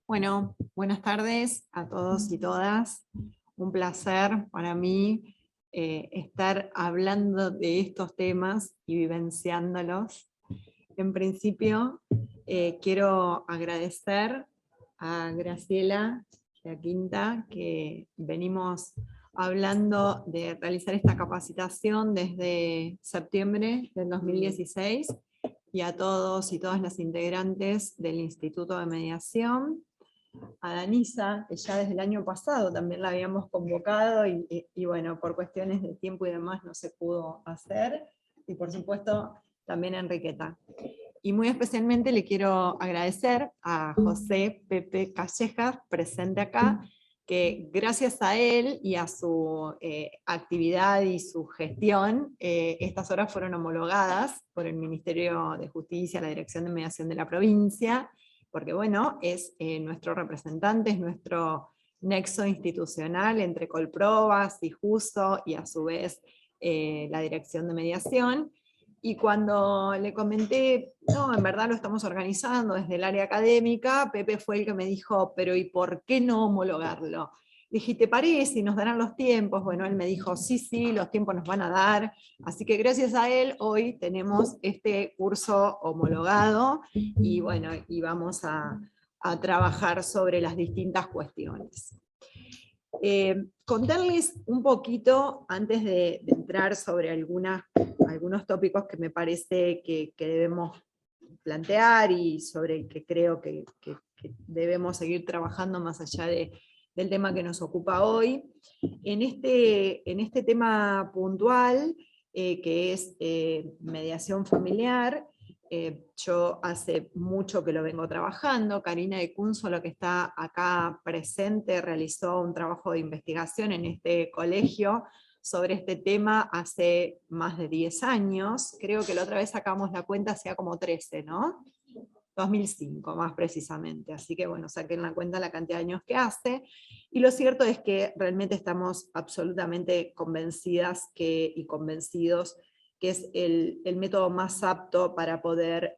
Bueno, buenas tardes a todos y todas. Un placer para mí estar hablando de estos temas y vivenciándolos. En principio, quiero agradecer a Graciela y a Quinta que venimos hablando de realizar esta capacitación desde septiembre del 2016 y a todos y todas las integrantes del Instituto de Mediación, a Danisa, que ya desde el año pasado también la habíamos convocado y bueno, por cuestiones de tiempo y demás no se pudo hacer, y por supuesto también a Enriqueta. Y muy especialmente le quiero agradecer a José Pepe Callejas, presente acá, que gracias a él y a su actividad y su gestión, estas horas fueron homologadas por el Ministerio de Justicia, la Dirección de Mediación de la provincia, porque bueno, es nuestro representante, es nuestro nexo institucional entre Colprobas y Juso, y a su vez la Dirección de Mediación. Y cuando le comenté, no, en verdad lo estamos organizando desde el área académica, Pepe fue el que me dijo, pero ¿y por qué no homologarlo? Dije, ¿te parece? ¿Y nos darán los tiempos? Bueno, él me dijo, sí, sí, los tiempos nos van a dar. Así que gracias a él hoy tenemos este curso homologado y bueno, y vamos a trabajar sobre las distintas cuestiones. Contarles un poquito, antes de entrar sobre algunos tópicos que me parece que debemos plantear y sobre el que creo que debemos seguir trabajando más allá del tema que nos ocupa hoy. En este tema puntual, que es mediación familiar, yo hace mucho que lo vengo trabajando. Karina de Cúnzolo, que está acá presente, realizó un trabajo de investigación en este colegio sobre este tema hace más de 10 años. Creo que la otra vez sacamos la cuenta, hacía como 13, ¿no? 2005 más precisamente, así que bueno, saquen la cuenta la cantidad de años que hace, y lo cierto es que realmente estamos absolutamente convencidas y convencidos que es el método más apto para poder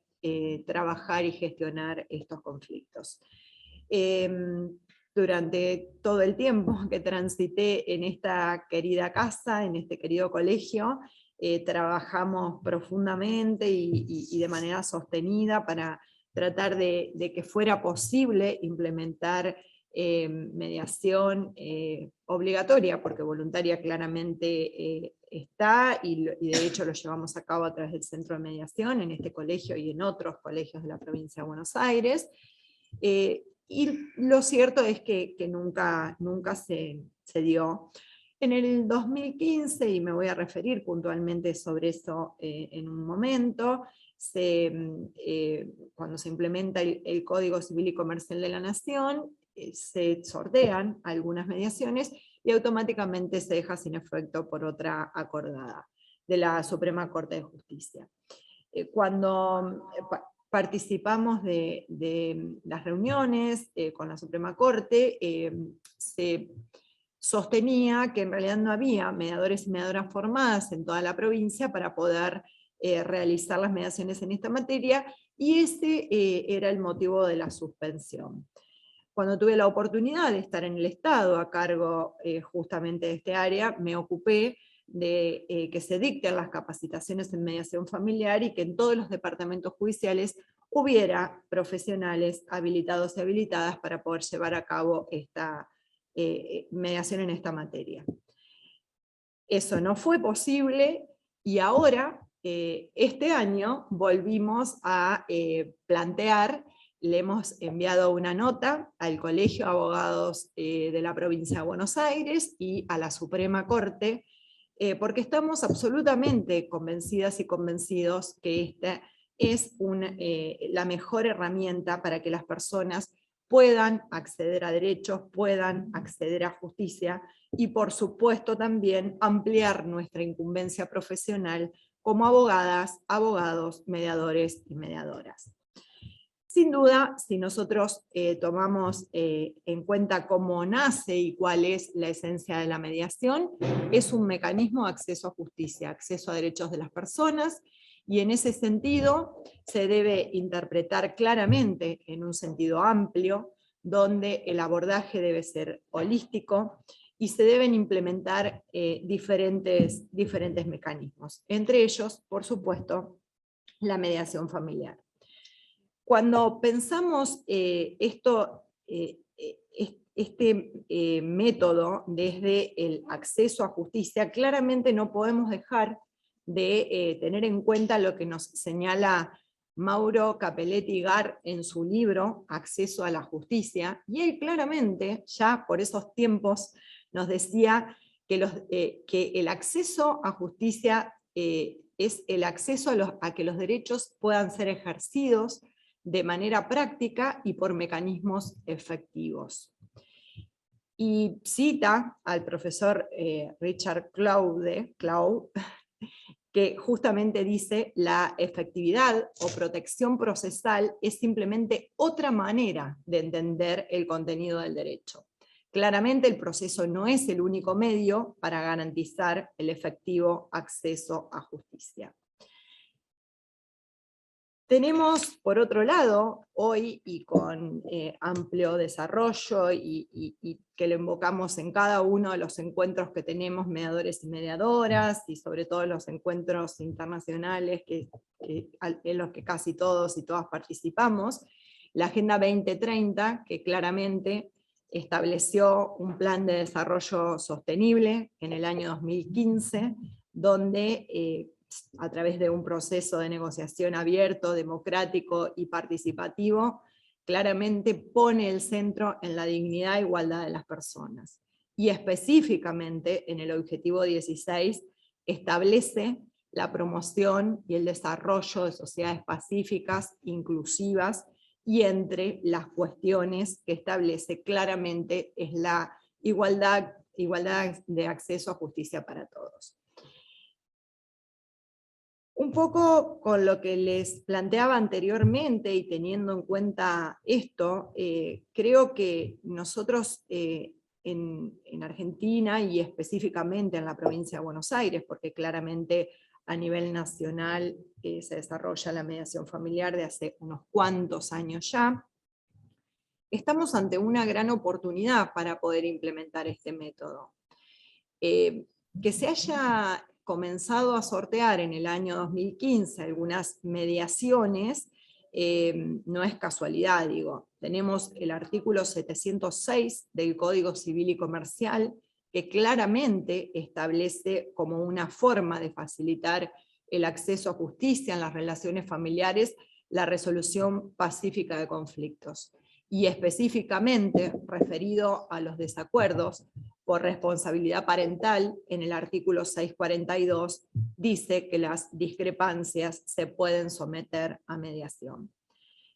trabajar y gestionar estos conflictos. Durante todo el tiempo que transité en esta querida casa, en este querido colegio, trabajamos profundamente y de manera sostenida para tratar de que fuera posible implementar mediación obligatoria, porque voluntaria claramente está, y de hecho lo llevamos a cabo a través del Centro de Mediación, en este colegio y en otros colegios de la provincia de Buenos Aires. Y lo cierto es que nunca se dio. En el 2015, y me voy a referir puntualmente sobre eso en un momento, cuando se implementa el Código Civil y Comercial de la Nación, se sortean algunas mediaciones y automáticamente se deja sin efecto por otra acordada de la Suprema Corte de Justicia. Cuando participamos de las reuniones con la Suprema Corte, se sostenía que en realidad no había mediadores y mediadoras formadas en toda la provincia para poder realizar las mediaciones en esta materia, y ese era el motivo de la suspensión. Cuando tuve la oportunidad de estar en el Estado a cargo justamente de este área, me ocupé de que se dicten las capacitaciones en mediación familiar y que en todos los departamentos judiciales hubiera profesionales habilitados y habilitadas para poder llevar a cabo esta mediación en esta materia. Eso no fue posible, y ahora, este año, volvimos a plantear. Le hemos enviado una nota al Colegio de Abogados de la Provincia de Buenos Aires y a la Suprema Corte, porque estamos absolutamente convencidas y convencidos que esta es la mejor herramienta para que las personas puedan acceder a derechos, puedan acceder a justicia, y por supuesto también ampliar nuestra incumbencia profesional como abogadas, abogados, mediadores y mediadoras. Sin duda, si nosotros tomamos en cuenta cómo nace y cuál es la esencia de la mediación, es un mecanismo de acceso a justicia, acceso a derechos de las personas, y en ese sentido se debe interpretar claramente en un sentido amplio, donde el abordaje debe ser holístico y se deben implementar diferentes mecanismos. Entre ellos, por supuesto, la mediación familiar. Cuando pensamos este método desde el acceso a justicia, claramente no podemos dejar de tener en cuenta lo que nos señala Mauro Capelletti Gar en su libro Acceso a la Justicia, y él claramente, ya por esos tiempos, nos decía que el acceso a justicia es el acceso a que los derechos puedan ser ejercidos de manera práctica y por mecanismos efectivos. Y cita al profesor Richard Claude, que justamente dice: la efectividad o protección procesal es simplemente otra manera de entender el contenido del derecho. Claramente el proceso no es el único medio para garantizar el efectivo acceso a justicia. Tenemos, por otro lado, hoy, y con amplio desarrollo, y que lo invocamos en cada uno de los encuentros que tenemos, mediadores y mediadoras, y sobre todo los encuentros internacionales en los que casi todos y todas participamos, la Agenda 2030, que claramente estableció un plan de desarrollo sostenible en el año 2015, donde a través de un proceso de negociación abierto, democrático y participativo, claramente pone el centro en la dignidad e igualdad de las personas. Y específicamente en el objetivo 16 establece la promoción y el desarrollo de sociedades pacíficas, inclusivas, y entre las cuestiones que establece claramente es la igualdad de acceso a justicia para todos. Un poco con lo que les planteaba anteriormente, y teniendo en cuenta esto, creo que nosotros en Argentina, y específicamente en la provincia de Buenos Aires, porque claramente a nivel nacional se desarrolla la mediación familiar de hace unos cuantos años ya, estamos ante una gran oportunidad para poder implementar este método. Que se haya comenzado a sortear en el año 2015 algunas mediaciones, no es casualidad, digo. Tenemos el artículo 706 del Código Civil y Comercial, que claramente establece como una forma de facilitar el acceso a justicia en las relaciones familiares la resolución pacífica de conflictos. Y específicamente referido a los desacuerdos por responsabilidad parental, en el artículo 642, dice que las discrepancias se pueden someter a mediación.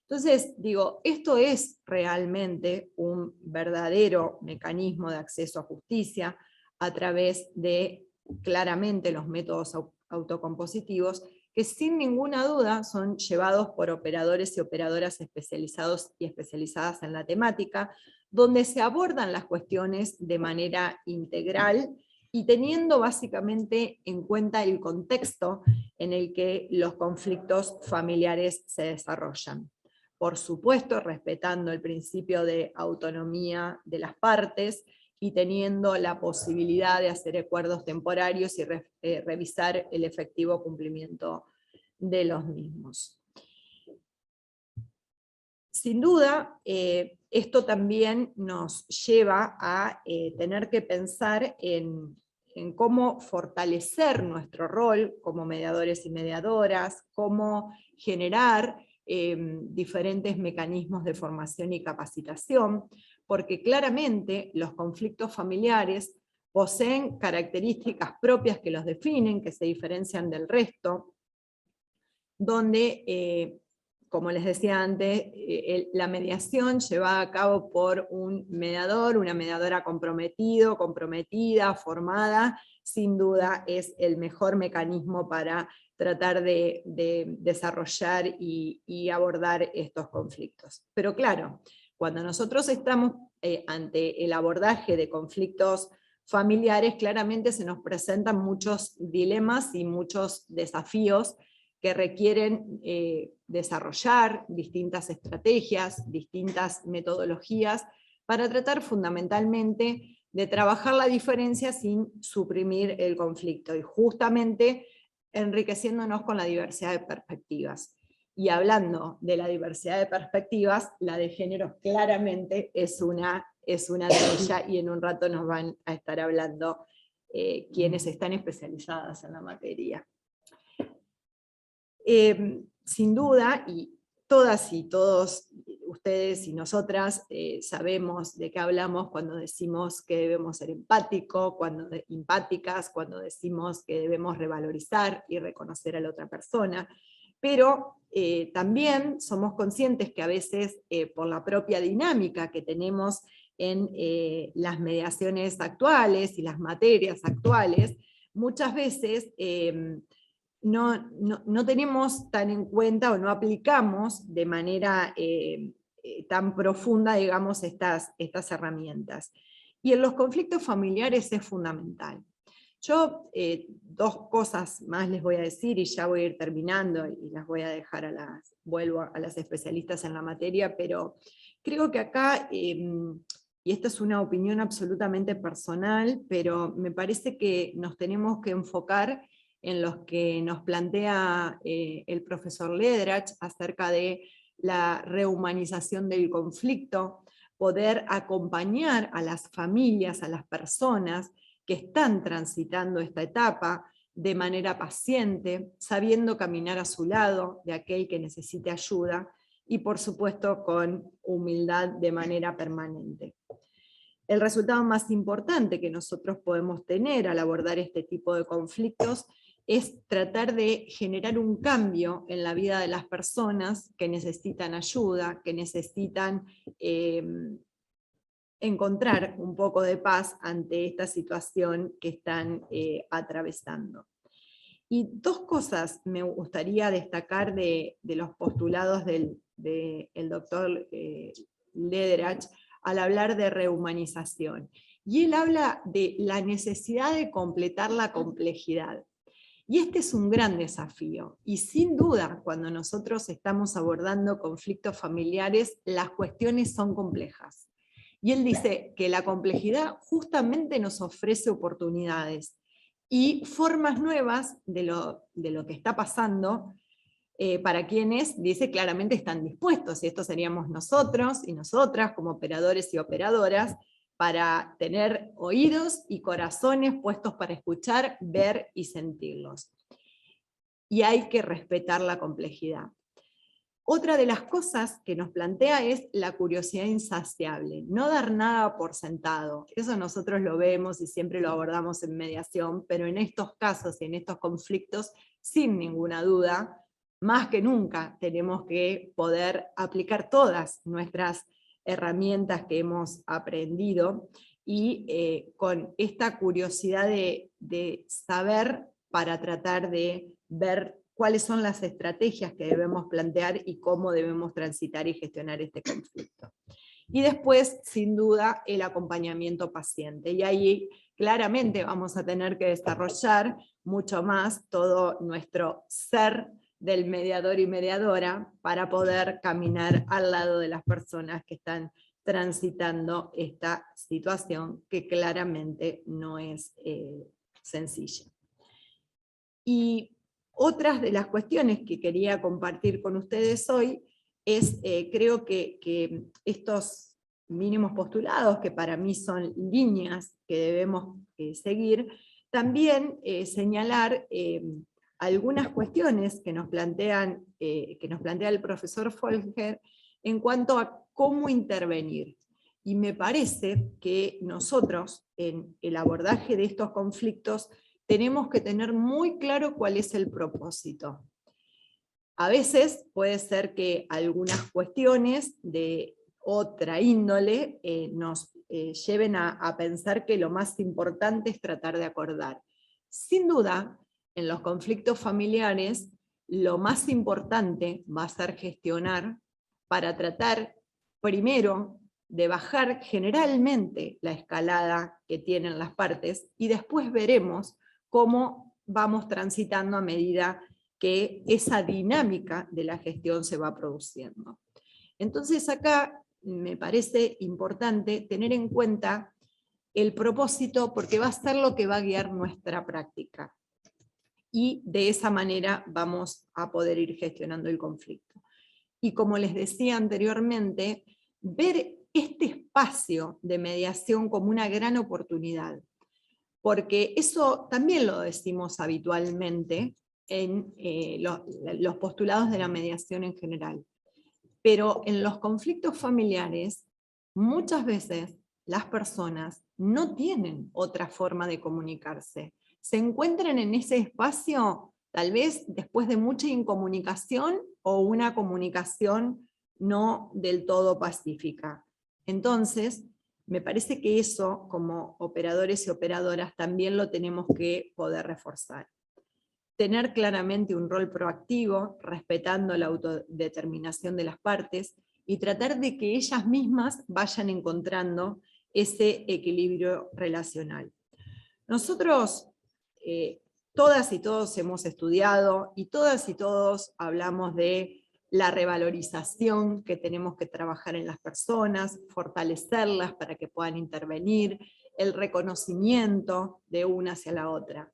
Entonces, digo, esto es realmente un verdadero mecanismo de acceso a justicia a través de, claramente, los métodos autocompositivos, que sin ninguna duda son llevados por operadores y operadoras especializados y especializadas en la temática, donde se abordan las cuestiones de manera integral y teniendo básicamente en cuenta el contexto en el que los conflictos familiares se desarrollan. Por supuesto, respetando el principio de autonomía de las partes y teniendo la posibilidad de hacer acuerdos temporarios y revisar el efectivo cumplimiento de los mismos. Sin duda, esto también nos lleva a tener que pensar en cómo fortalecer nuestro rol como mediadores y mediadoras, cómo generar diferentes mecanismos de formación y capacitación, porque claramente los conflictos familiares poseen características propias que los definen, que se diferencian del resto, donde, como les decía antes, la mediación llevada a cabo por un mediador, una mediadora comprometido, comprometida, formada, sin duda es el mejor mecanismo para tratar de desarrollar y abordar estos conflictos. Pero claro, cuando nosotros estamos ante el abordaje de conflictos familiares, claramente se nos presentan muchos dilemas y muchos desafíos que requieren desarrollar distintas estrategias, distintas metodologías, para tratar fundamentalmente de trabajar la diferencia sin suprimir el conflicto, y justamente enriqueciéndonos con la diversidad de perspectivas. Y hablando de la diversidad de perspectivas, la de género claramente es una de ellas, y en un rato nos van a estar hablando quienes están especializadas en la materia. Sin duda, y todas y todos ustedes y nosotras sabemos de qué hablamos cuando decimos que debemos ser empáticas, cuando decimos que debemos revalorizar y reconocer a la otra persona, pero también somos conscientes que a veces por la propia dinámica que tenemos en las mediaciones actuales y las materias actuales, muchas veces no tenemos tan en cuenta o no aplicamos de manera tan profunda, digamos, estas herramientas. Y en los conflictos familiares es fundamental. Yo dos cosas más les voy a decir y ya voy a ir terminando y las voy a dejar vuelvo a las especialistas en la materia, pero creo que acá, y esta es una opinión absolutamente personal, pero me parece que nos tenemos que enfocar en los que nos plantea el profesor Ledrach acerca de la rehumanización del conflicto, poder acompañar a las familias, a las personas que están transitando esta etapa de manera paciente, sabiendo caminar a su lado de aquel que necesite ayuda, y por supuesto con humildad de manera permanente. El resultado más importante que nosotros podemos tener al abordar este tipo de conflictos es tratar de generar un cambio en la vida de las personas que necesitan ayuda, que necesitan encontrar un poco de paz ante esta situación que están atravesando. Y dos cosas me gustaría destacar de los postulados del doctor Ledrach al hablar de rehumanización. Y él habla de la necesidad de completar la complejidad. Y este es un gran desafío, y sin duda cuando nosotros estamos abordando conflictos familiares, las cuestiones son complejas. Y él dice que la complejidad justamente nos ofrece oportunidades y formas nuevas de lo que está pasando para quienes, dice, claramente están dispuestos, y esto seríamos nosotros y nosotras como operadores y operadoras, para tener oídos y corazones puestos para escuchar, ver y sentirlos. Y hay que respetar la complejidad. Otra de las cosas que nos plantea es la curiosidad insaciable, no dar nada por sentado. Eso nosotros lo vemos y siempre lo abordamos en mediación, pero en estos casos y en estos conflictos, sin ninguna duda, más que nunca tenemos que poder aplicar todas nuestras herramientas que hemos aprendido, y con esta curiosidad de saber para tratar de ver cuáles son las estrategias que debemos plantear y cómo debemos transitar y gestionar este conflicto. Y después, sin duda, el acompañamiento paciente. Y ahí claramente vamos a tener que desarrollar mucho más todo nuestro ser del mediador y mediadora para poder caminar al lado de las personas que están transitando esta situación que claramente no es sencilla. Y otras de las cuestiones que quería compartir con ustedes hoy es, creo que estos mínimos postulados, que para mí son líneas que debemos seguir, también señalar algunas cuestiones que nos plantea el profesor Folger en cuanto a cómo intervenir. Y me parece que nosotros, en el abordaje de estos conflictos, tenemos que tener muy claro cuál es el propósito. A veces puede ser que algunas cuestiones de otra índole nos lleven a pensar que lo más importante es tratar de acordar. Sin duda, en los conflictos familiares, lo más importante va a ser gestionar para tratar primero de bajar generalmente la escalada que tienen las partes, y después veremos cómo vamos transitando a medida que esa dinámica de la gestión se va produciendo. Entonces acá me parece importante tener en cuenta el propósito, porque va a ser lo que va a guiar nuestra práctica. Y de esa manera vamos a poder ir gestionando el conflicto. Y como les decía anteriormente, ver este espacio de mediación como una gran oportunidad, porque eso también lo decimos habitualmente en los postulados de la mediación en general. Pero en los conflictos familiares, muchas veces las personas no tienen otra forma de comunicarse. Se encuentran en ese espacio, tal vez después de mucha incomunicación o una comunicación no del todo pacífica. Entonces, me parece que eso, como operadores y operadoras, también lo tenemos que poder reforzar. Tener claramente un rol proactivo, respetando la autodeterminación de las partes, y tratar de que ellas mismas vayan encontrando ese equilibrio relacional. Nosotros, todas y todos hemos estudiado, y todas y todos hablamos de la revalorización que tenemos que trabajar en las personas, fortalecerlas para que puedan intervenir, el reconocimiento de una hacia la otra.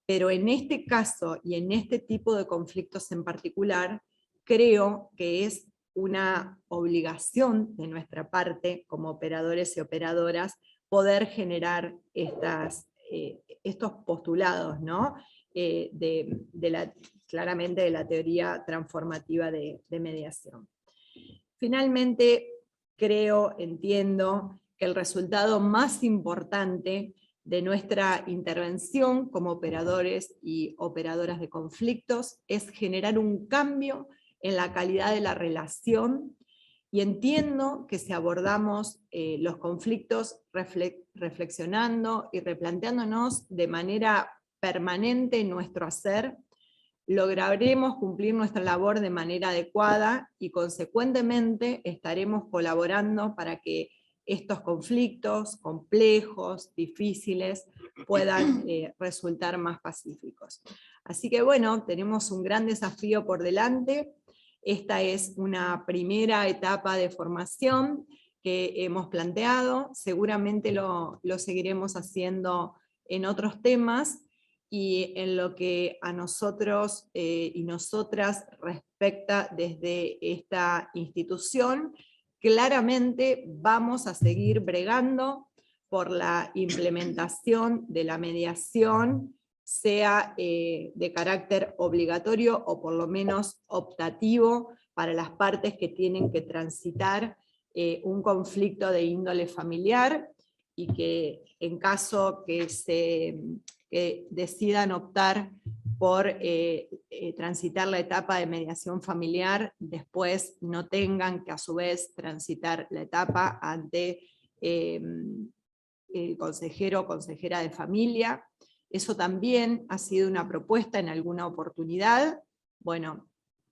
Pero en este caso y en este tipo de conflictos en particular, creo que es una obligación de nuestra parte, como operadores y operadoras, poder generar estos postulados, ¿no? Claramente de la teoría transformativa de mediación. Finalmente, entiendo que el resultado más importante de nuestra intervención como operadores y operadoras de conflictos es generar un cambio en la calidad de la relación, y entiendo que si abordamos los conflictos reflexionando y replanteándonos de manera permanente nuestro hacer, lograremos cumplir nuestra labor de manera adecuada y consecuentemente estaremos colaborando para que estos conflictos complejos, difíciles, puedan resultar más pacíficos. Así que bueno, tenemos un gran desafío por delante. Esta es una primera etapa de formación que hemos planteado, seguramente lo seguiremos haciendo en otros temas, y en lo que a nosotros y nosotras respecta desde esta institución, claramente vamos a seguir bregando por la implementación de la mediación, sea de carácter obligatorio o por lo menos optativo para las partes que tienen que transitar un conflicto de índole familiar, y que en caso que decidan optar por transitar la etapa de mediación familiar, después no tengan que a su vez transitar la etapa ante el consejero o consejera de familia. Eso también ha sido una propuesta en alguna oportunidad. Bueno,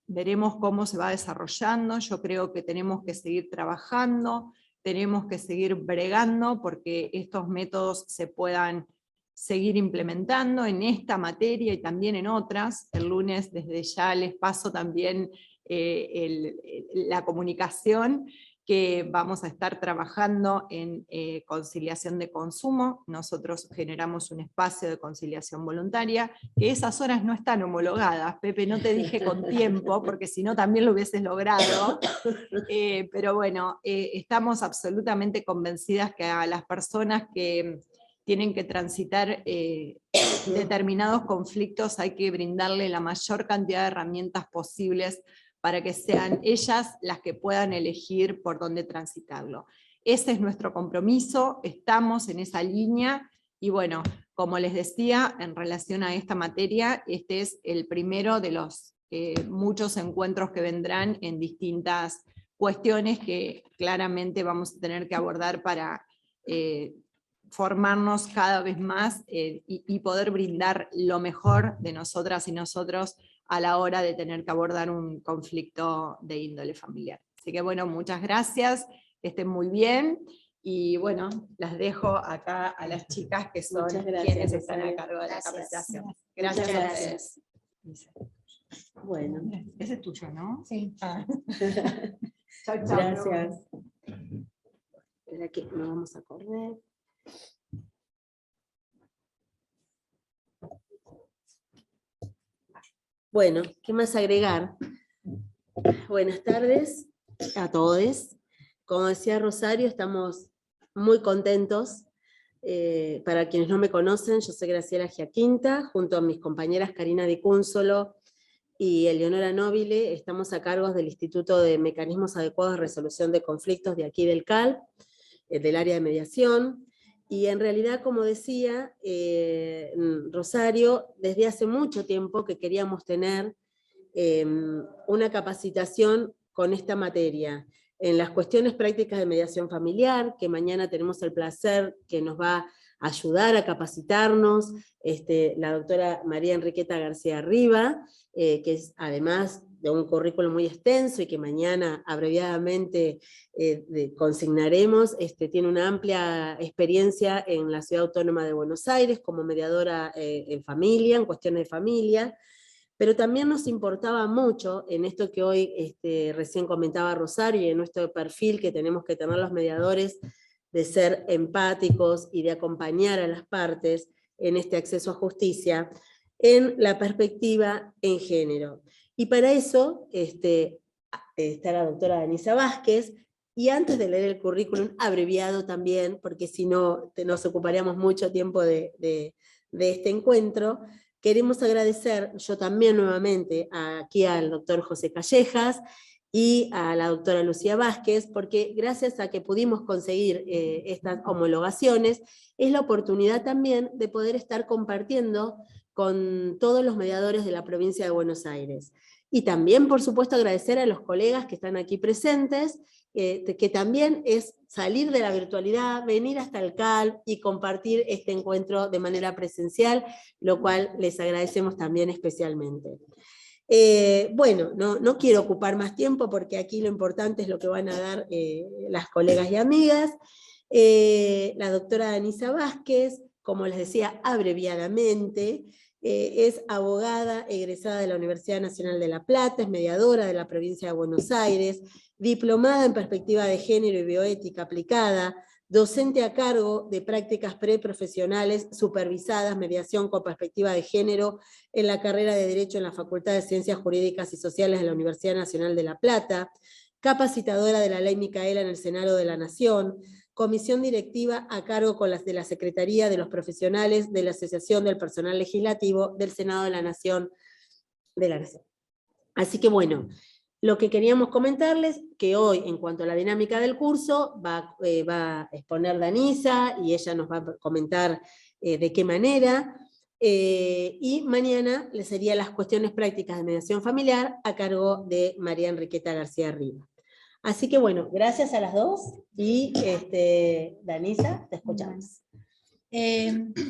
veremos cómo se va desarrollando. Yo creo que tenemos que seguir trabajando, tenemos que seguir bregando porque estos métodos se puedan seguir implementando en esta materia y también en otras. El lunes desde ya les paso también la comunicación que vamos a estar trabajando en conciliación de consumo. Nosotros generamos un espacio de conciliación voluntaria, que esas horas no están homologadas. Pepe, no te dije con tiempo, porque si no también lo hubieses logrado. Pero bueno, estamos absolutamente convencidas que a las personas que tienen que transitar determinados conflictos hay que brindarle la mayor cantidad de herramientas posibles para que sean ellas las que puedan elegir por dónde transitarlo. Ese es nuestro compromiso, estamos en esa línea, y bueno, como les decía, en relación a esta materia, este es el primero de los muchos encuentros que vendrán en distintas cuestiones que claramente vamos a tener que abordar para formarnos cada vez más y poder brindar lo mejor de nosotras y nosotros a la hora de tener que abordar un conflicto de índole familiar. Así que bueno, muchas gracias, que estén muy bien, y bueno, las dejo acá a las chicas que son quienes están a cargo de la capacitación. Gracias a ustedes. Bueno. Ese es tuyo, ¿no? Sí. Ah. Chao, chao. Gracias. Espera que nos vamos a correr. Bueno, ¿qué más agregar? Buenas tardes a todos. Como decía Rosario, estamos muy contentos. Para quienes no me conocen, yo soy Graciela Giaquinta, junto a mis compañeras Karina Di Cúnsolo y Eleonora Nobile, estamos a cargo del Instituto de Mecanismos Adecuados de Resolución de Conflictos de aquí del CAL, del área de mediación. Y en realidad, como decía Rosario, desde hace mucho tiempo que queríamos tener una capacitación con esta materia, en las cuestiones prácticas de mediación familiar, que mañana tenemos el placer que nos va a ayudar a capacitarnos, la doctora María Enriqueta García Riva, que es además de un currículum muy extenso y que mañana abreviadamente consignaremos, tiene una amplia experiencia en la Ciudad Autónoma de Buenos Aires como mediadora en familia, en cuestiones de familia, pero también nos importaba mucho, en esto que hoy recién comentaba Rosario, y en nuestro perfil que tenemos que tener los mediadores, de ser empáticos y de acompañar a las partes en este acceso a justicia, en la perspectiva en género. Y para eso está la doctora Danisa Vázquez, y antes de leer el currículum, abreviado también, porque si no nos ocuparíamos mucho tiempo de este encuentro, queremos agradecer yo también nuevamente aquí al doctor José Callejas y a la doctora Lucía Vázquez, porque gracias a que pudimos conseguir estas homologaciones, es la oportunidad también de poder estar compartiendo con todos los mediadores de la provincia de Buenos Aires. Y también, por supuesto, agradecer a los colegas que están aquí presentes, que también es salir de la virtualidad, venir hasta el CAL y compartir este encuentro de manera presencial, lo cual les agradecemos también especialmente. Bueno, no quiero ocupar más tiempo porque aquí lo importante es lo que van a dar las colegas y amigas. La doctora Danisa Vázquez, como les decía abreviadamente, es abogada egresada de la Universidad Nacional de La Plata, es mediadora de la provincia de Buenos Aires, diplomada en perspectiva de género y bioética aplicada, docente a cargo de prácticas preprofesionales supervisadas, mediación con perspectiva de género en la carrera de Derecho en la Facultad de Ciencias Jurídicas y Sociales de la Universidad Nacional de La Plata, capacitadora de la Ley Micaela en el Senado de la Nación, comisión directiva a cargo de la Secretaría de los Profesionales de la Asociación del Personal Legislativo del Senado de la Nación. Así que bueno, lo que queríamos comentarles, que hoy en cuanto a la dinámica del curso, va a exponer Danisa y ella nos va a comentar de qué manera, y mañana les serían las cuestiones prácticas de mediación familiar a cargo de María Enriqueta García Riva. Así que bueno, gracias a las dos, y Danisa, te escuchamos.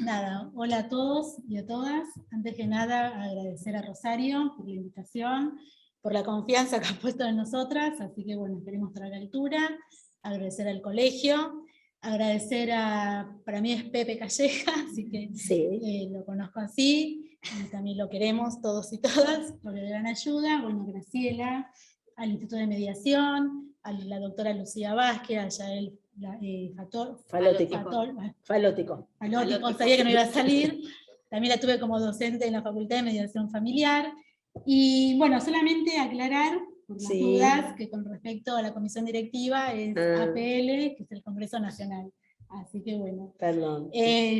Nada, hola a todos y a todas. Antes que nada, agradecer a Rosario por la invitación, por la confianza que ha puesto en nosotras, así que bueno, esperemos estar a la altura. Agradecer al colegio, agradecer para mí es Pepe Calleja, así que sí. Lo conozco así, y también lo queremos todos y todas, por la gran ayuda. Bueno, Graciela, al Instituto de Mediación, a la doctora Lucía Vázquez, a Yael Falótico, sabía que no iba a salir. También la tuve como docente en la Facultad de Mediación Familiar. Y bueno, solamente aclarar por las dudas que con respecto a la comisión directiva es APL, que es el Congreso Nacional. Así que bueno, perdón.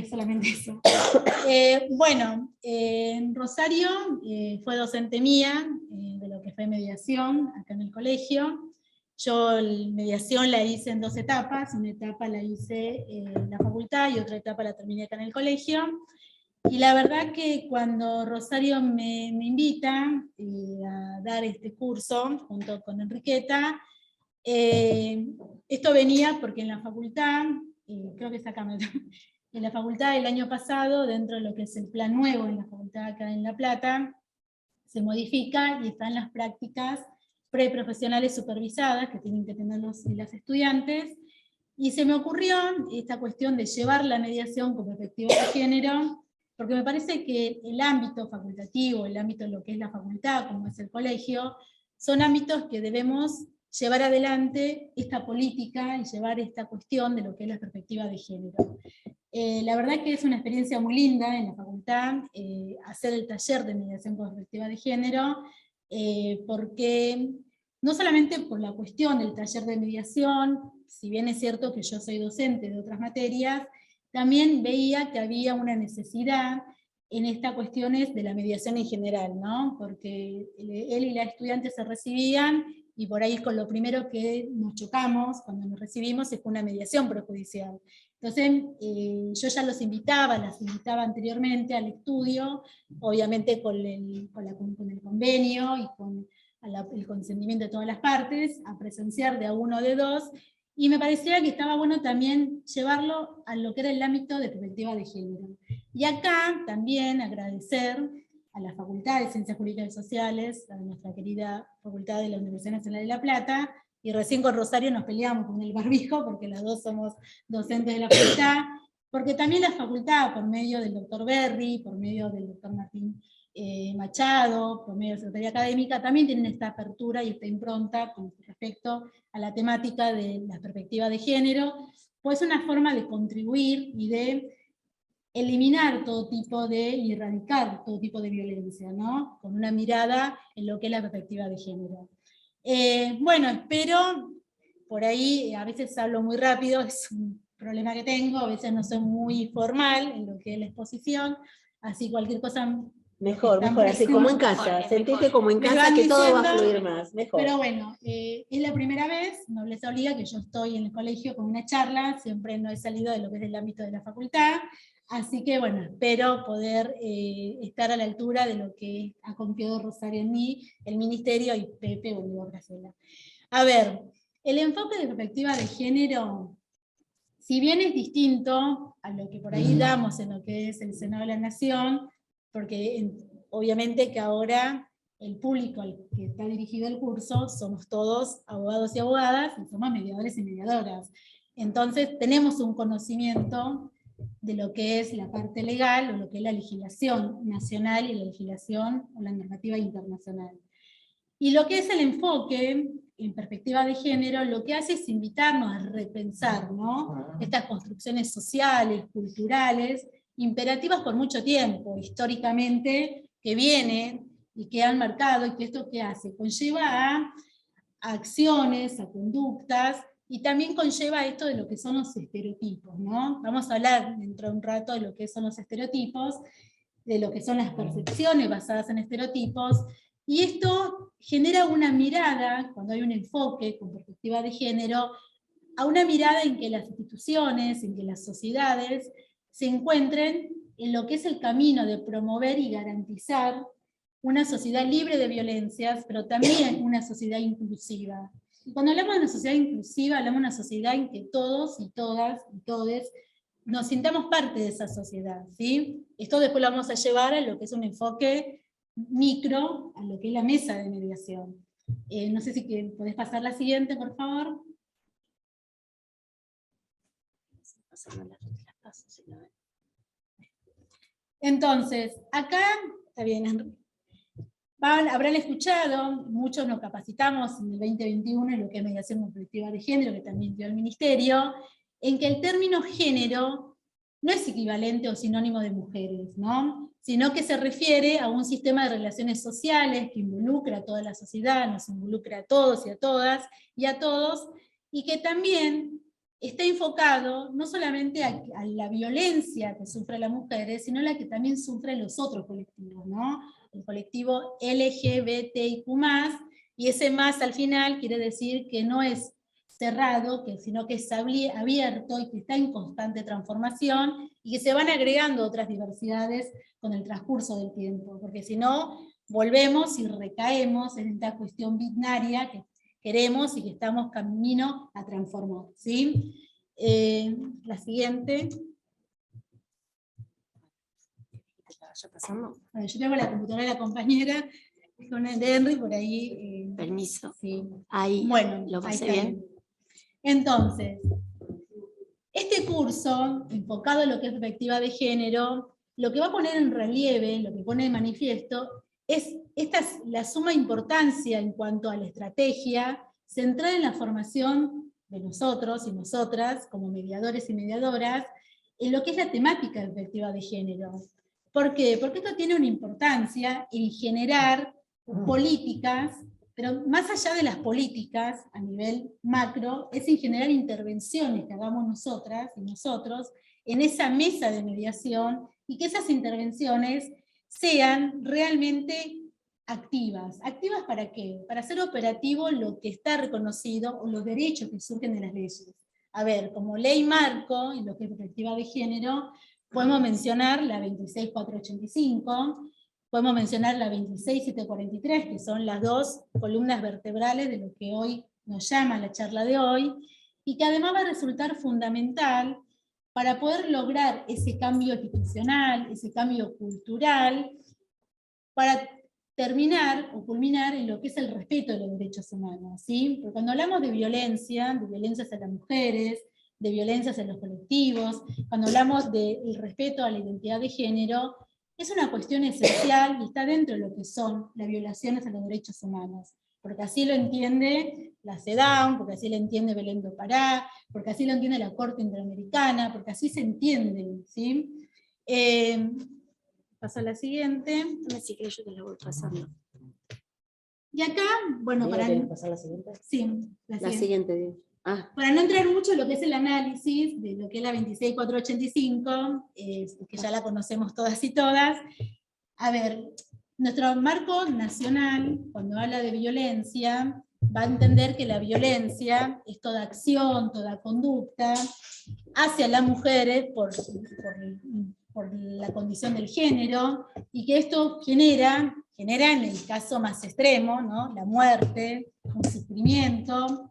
Solamente eso. Bueno, Rosario fue docente mía de lo que fue mediación acá en el colegio. Yo mediación la hice en 2 etapas, una etapa la hice en la facultad y otra etapa la terminé acá en el colegio. Y la verdad que cuando Rosario me invita a dar este curso junto con Enriqueta, esto venía porque en la facultad, creo que sacame, en la facultad el año pasado, dentro de lo que es el plan nuevo en la facultad acá en La Plata, se modifica y están las prácticas preprofesionales supervisadas que tienen que tener los y las estudiantes, y se me ocurrió esta cuestión de llevar la mediación con perspectiva de género porque me parece que el ámbito facultativo, el ámbito de lo que es la facultad, como es el colegio, son ámbitos que debemos llevar adelante esta política y llevar esta cuestión de lo que es la perspectiva de género. La verdad que es una experiencia muy linda en la facultad, hacer el taller de mediación con perspectiva de género, porque no solamente por la cuestión del taller de mediación, si bien es cierto que yo soy docente de otras materias, también veía que había una necesidad en estas cuestiones de la mediación en general, ¿no? Porque él y la estudiante se recibían, y por ahí con lo primero que nos chocamos cuando nos recibimos es con una mediación prejudicial. Entonces, yo ya las invitaba anteriormente al estudio, obviamente con el convenio y con el consentimiento de todas las partes, a presenciar de a uno o de dos, y me parecía que estaba bueno también llevarlo a lo que era el ámbito de perspectiva de género. Y acá también agradecer a la Facultad de Ciencias Jurídicas y Sociales, a nuestra querida Facultad de la Universidad Nacional de La Plata, y recién con Rosario nos peleamos con el barbijo, porque las dos somos docentes de la facultad, porque también la facultad, por medio del doctor Berry, por medio del doctor Martín Machado, por medio de la Secretaría Académica, también tienen esta apertura y esta impronta con respecto a la temática de la perspectiva de género, pues es una forma de contribuir y de eliminar todo tipo y erradicar todo tipo de violencia, ¿no? Con una mirada en lo que es la perspectiva de género. Bueno, espero, por ahí a veces hablo muy rápido, es un problema que tengo, a veces no soy muy formal en lo que es la exposición, así cualquier cosa... Mejor, así como en casa, sentite como en casa que todo va a fluir más, mejor. Pero bueno, es la primera vez, no les obliga, que yo estoy en el colegio con una charla, siempre no he salido de lo que es el ámbito de la facultad, así que bueno, espero poder estar a la altura de lo que ha confiado Rosario en mí, el Ministerio y Pepe Bolívar Graciela. A ver, el enfoque de perspectiva de género, si bien es distinto a lo que por ahí damos en lo que es el Senado de la Nación, porque obviamente que ahora el público al que está dirigido el curso somos todos abogados y abogadas, y somos mediadores y mediadoras. Entonces tenemos un conocimiento de lo que es la parte legal, o lo que es la legislación nacional y la legislación o la normativa internacional. Y lo que es el enfoque en perspectiva de género, lo que hace es invitarnos a repensar, ¿no? Estas construcciones sociales, culturales, imperativas por mucho tiempo, históricamente, que vienen y que han marcado, y que esto que hace, conlleva a acciones, a conductas, y también conlleva esto de lo que son los estereotipos, ¿no? Vamos a hablar dentro de un rato de lo que son los estereotipos, de lo que son las percepciones basadas en estereotipos, y esto genera una mirada, cuando hay un enfoque con perspectiva de género, a una mirada en que las instituciones, en que las sociedades se encuentren en lo que es el camino de promover y garantizar una sociedad libre de violencias, pero también una sociedad inclusiva. Y cuando hablamos de una sociedad inclusiva, hablamos de una sociedad en que todos y todas y todes nos sintamos parte de esa sociedad, ¿sí? Esto después lo vamos a llevar a lo que es un enfoque micro, a lo que es la mesa de mediación. No sé si podés pasar la siguiente, por favor. Entonces, acá, está bien, habrán escuchado, muchos nos capacitamos en el 2021 en lo que es mediación con perspectiva de género, que también dio el Ministerio, en que el término género no es equivalente o sinónimo de mujeres, ¿no? Sino que se refiere a un sistema de relaciones sociales que involucra a toda la sociedad, nos involucra a todos y a todas y a todos, y que también está enfocado no solamente a la violencia que sufren las mujeres, sino la que también sufren los otros colectivos, ¿no? El colectivo LGBTIQ+, y ese más al final quiere decir que no es cerrado, sino que es abierto y que está en constante transformación, y que se van agregando otras diversidades con el transcurso del tiempo, porque si no, volvemos y recaemos en esta cuestión binaria que queremos y que estamos camino a transformar, ¿sí? La siguiente. Bueno, yo tengo la computadora de la compañera, con el de Henry, por ahí. Permiso. Sí. Ahí, bueno, lo pasé ahí bien. Entonces, este curso, enfocado en lo que es perspectiva de género, lo que va a poner en relieve, lo que pone de manifiesto, es la suma importancia en cuanto a la estrategia centrada en la formación de nosotros y nosotras, como mediadores y mediadoras, en lo que es la temática de perspectiva de género. ¿Por qué? Porque esto tiene una importancia en generar políticas, pero más allá de las políticas a nivel macro, es en generar intervenciones que hagamos nosotras y nosotros en esa mesa de mediación, y que esas intervenciones sean realmente activas. ¿Activas para qué? Para hacer operativo lo que está reconocido o los derechos que surgen de las leyes. A ver, como ley marco, en lo que es perspectiva de género, podemos mencionar la 26485, podemos mencionar la 26743, que son las dos columnas vertebrales de lo que hoy nos llama la charla de hoy, y que además va a resultar fundamental para poder lograr ese cambio institucional, ese cambio cultural, para terminar o culminar en lo que es el respeto de los derechos humanos, ¿sí? Porque cuando hablamos de violencia hacia las mujeres, de violencia hacia los colectivos, cuando hablamos del respeto a la identidad de género, es una cuestión esencial y está dentro de lo que son las violaciones a los derechos humanos, porque así lo entiende la CEDAW, porque así lo entiende Belén do Pará, porque así lo entiende la Corte Interamericana, porque así se entiende, ¿sí? Paso a la siguiente. Así que yo te la voy pasando. Y acá, bueno, para... ¿Quieres pasar la siguiente? Sí, la siguiente. Para no entrar mucho en lo que es el análisis de lo que es la 26485, que ya la conocemos todas y todas, a ver, nuestro marco nacional, cuando habla de violencia, va a entender que la violencia es toda acción, toda conducta hacia las mujeres por la condición del género, y que esto genera en el caso más extremo, ¿no?, la muerte, un sufrimiento,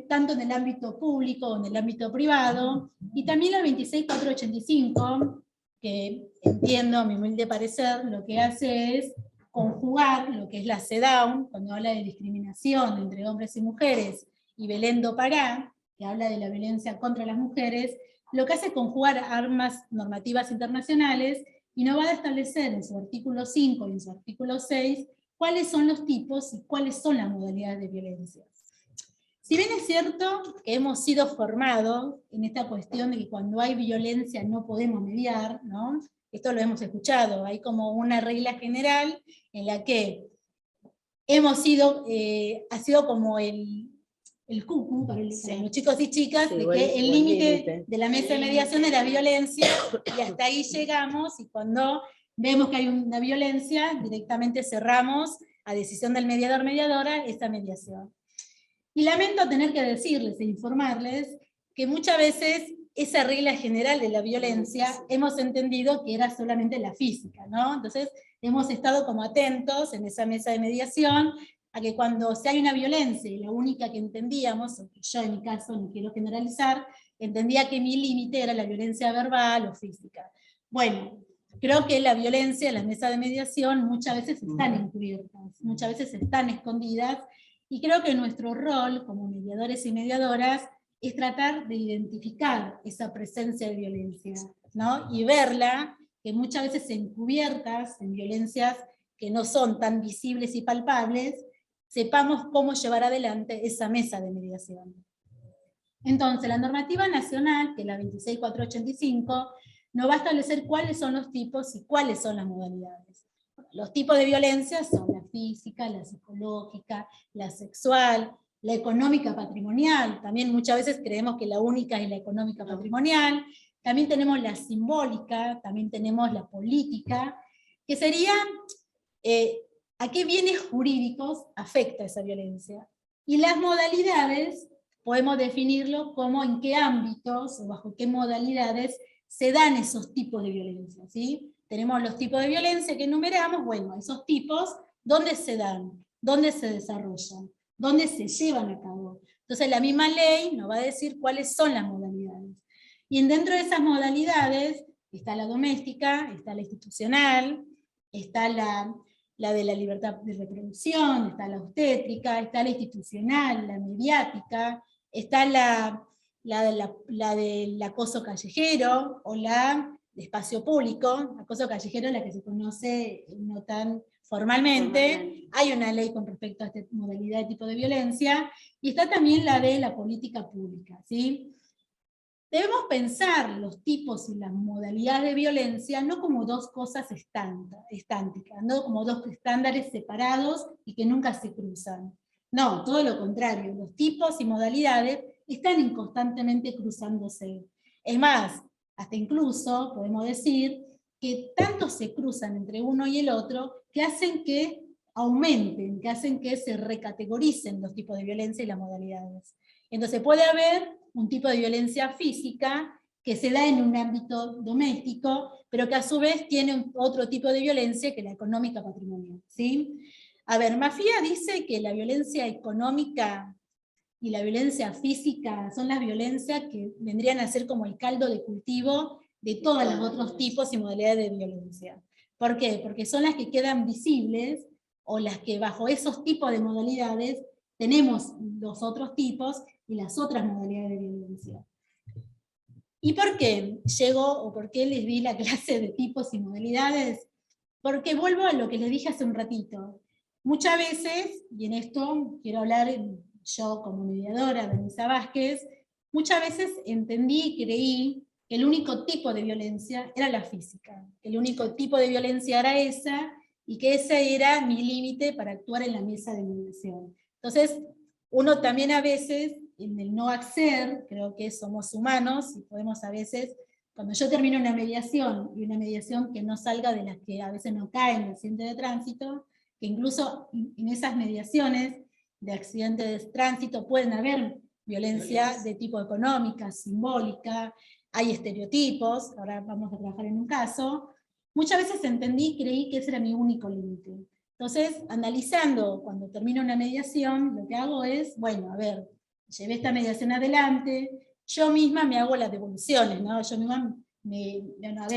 tanto en el ámbito público o en el ámbito privado, y también la 26485, que entiendo, a mi humilde parecer, lo que hace es conjugar lo que es la CEDAW, cuando habla de discriminación entre hombres y mujeres, y Belén do Pará, que habla de la violencia contra las mujeres, lo que hace es conjugar armas normativas internacionales, y nos va a establecer en su artículo 5 y en su artículo 6 cuáles son los tipos y cuáles son las modalidades de violencia. Si bien es cierto que hemos sido formados en esta cuestión de que cuando hay violencia no podemos mediar, ¿no? Esto lo hemos escuchado, hay como una regla general en la que hemos sido, ha sido como el cucu para los chicos y chicas, de que el límite de la mesa de mediación es la violencia, y hasta ahí llegamos, y cuando vemos que hay una violencia, directamente cerramos a decisión del mediador mediadora esta mediación. Y lamento tener que decirles e informarles que muchas veces esa regla general de la violencia hemos entendido que era solamente la física, ¿no? Entonces hemos estado como atentos en esa mesa de mediación a que cuando se hay una violencia, y la única que entendíamos, o que yo en mi caso, no quiero generalizar, entendía que mi límite era la violencia verbal o física. Bueno, creo que la violencia en la mesa de mediación muchas veces están encubiertas, muchas veces están escondidas, y creo que nuestro rol como mediadores y mediadoras es tratar de identificar esa presencia de violencia, ¿no? Y verla, que muchas veces encubiertas en violencias que no son tan visibles y palpables, sepamos cómo llevar adelante esa mesa de mediación. Entonces, la normativa nacional, que es la 26485, nos va a establecer cuáles son los tipos y cuáles son las modalidades. Los tipos de violencia son la física, la psicológica, la sexual, la económica patrimonial. También muchas veces creemos que la única es la económica patrimonial. También tenemos la simbólica, también tenemos la política, que sería a qué bienes jurídicos afecta esa violencia. Y las modalidades podemos definirlo como en qué ámbitos o bajo qué modalidades se dan esos tipos de violencia, ¿sí? Tenemos los tipos de violencia que enumeramos, bueno, esos tipos, ¿dónde se dan? ¿Dónde se desarrollan? ¿Dónde se llevan a cabo? Entonces la misma ley nos va a decir cuáles son las modalidades. Y dentro de esas modalidades está la doméstica, está la institucional, está la de la libertad de reproducción, está la obstétrica, está la institucional, la mediática, está la del acoso callejero, o la espacio público, acoso callejero, la que se conoce no tan formalmente. Hay una ley con respecto a esta modalidad de tipo de violencia, y está también la de la política pública, ¿sí? Debemos pensar los tipos y las modalidades de violencia no como dos cosas estánticas, no como dos estándares separados y que nunca se cruzan. No, todo lo contrario, los tipos y modalidades están constantemente cruzándose. Es más, hasta incluso podemos decir que tanto se cruzan entre uno y el otro que hacen que aumenten, que hacen que se recategoricen los tipos de violencia y las modalidades. Entonces puede haber un tipo de violencia física que se da en un ámbito doméstico, pero que a su vez tiene otro tipo de violencia que la económica patrimonial, ¿sí? A ver, Mafia dice que la violencia económica y la violencia física son las violencias que vendrían a ser como el caldo de cultivo de todos los otros tipos y modalidades de violencia. ¿Por qué? Porque son las que quedan visibles, o las que bajo esos tipos de modalidades tenemos los otros tipos y las otras modalidades de violencia. ¿Y por qué llego, o por qué les di la clase de tipos y modalidades? Porque vuelvo a lo que les dije hace un ratito. Muchas veces, y en esto quiero hablar yo como mediadora, Denisa Vázquez, muchas veces entendí y creí que el único tipo de violencia era la física, que el único tipo de violencia era esa, y que ese era mi límite para actuar en la mesa de mediación. Entonces, uno también a veces, en el no acceder, creo que somos humanos, y podemos a veces, cuando yo termino una mediación, y una mediación que no salga de las que a veces no caen en el accidente de tránsito, que incluso en esas mediaciones de accidente de tránsito pueden haber violencia de tipo económica, simbólica, hay estereotipos, ahora vamos a trabajar en un caso. Muchas veces entendí y creí que ese era mi único límite. Entonces, analizando cuando termino una mediación, lo que hago es, bueno, a ver, llevé esta mediación adelante, yo misma me hago las devoluciones, ¿no? Yo misma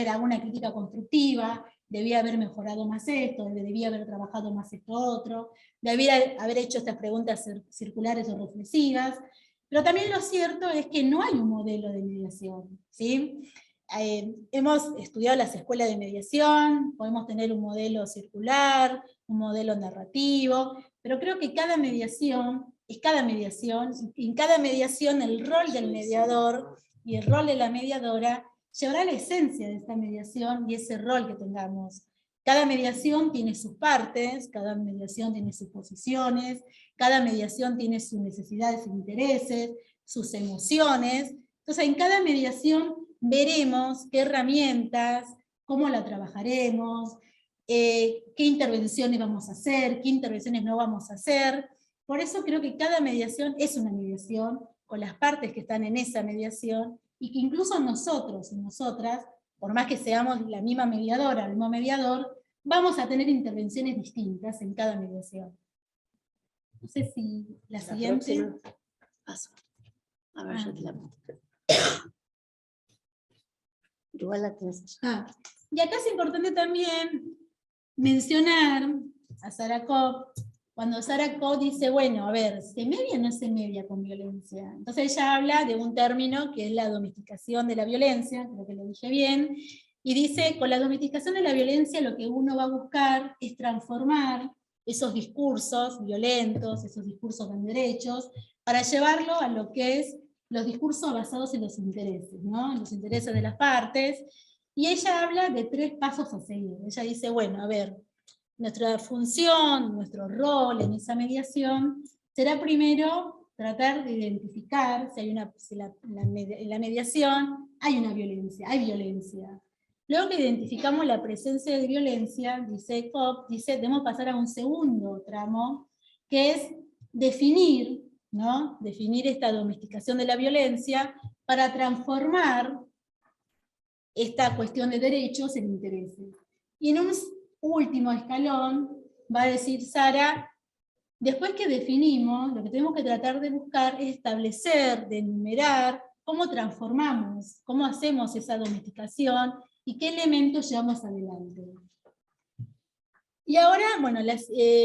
hago una crítica constructiva, debía haber mejorado más esto, debía haber trabajado más esto otro, debía haber hecho estas preguntas circulares o reflexivas, pero también lo cierto es que no hay un modelo de mediación, ¿sí? Hemos estudiado las escuelas de mediación, podemos tener un modelo circular, un modelo narrativo, pero creo que cada mediación es cada mediación, y en cada mediación el rol del mediador y el rol de la mediadora llevará la esencia de esta mediación y ese rol que tengamos. Cada mediación tiene sus partes, cada mediación tiene sus posiciones, cada mediación tiene sus necesidades e intereses, sus emociones. Entonces, en cada mediación veremos qué herramientas, cómo la trabajaremos, qué intervenciones vamos a hacer, qué intervenciones no vamos a hacer. Por eso creo que cada mediación es una mediación, con las partes que están en esa mediación, y que incluso nosotros y nosotras, por más que seamos la misma mediadora, el mismo mediador, vamos a tener intervenciones distintas en cada mediación. No sé si la siguiente... Próxima. Paso. A ver, yo te la pongo. Igual la tienes allá. Y acá es importante también mencionar a Sarah Kopp, cuando Sarah Kopp dice, bueno, a ver, ¿se media o no se media con violencia? Entonces ella habla de un término que es la domesticación de la violencia, creo que lo dije bien, y dice, con la domesticación de la violencia lo que uno va a buscar es transformar esos discursos violentos, esos discursos de derechos, para llevarlo a lo que es los discursos basados en los intereses, ¿no? En los intereses de las partes, y ella habla de 3 pasos a seguir. Ella dice, bueno, a ver, nuestra función, nuestro rol en esa mediación, será primero tratar de identificar si en la mediación hay una violencia, hay violencia. Luego que identificamos la presencia de violencia, dice Kopp, debemos pasar a un segundo tramo, que es definir, ¿no? Definir esta domesticación de la violencia para transformar esta cuestión de derechos en intereses. Y en un último escalón va a decir Sara, después que definimos, lo que tenemos que tratar de buscar es establecer, de enumerar, cómo transformamos, cómo hacemos esa domesticación y qué elementos llevamos adelante. Y ahora, bueno,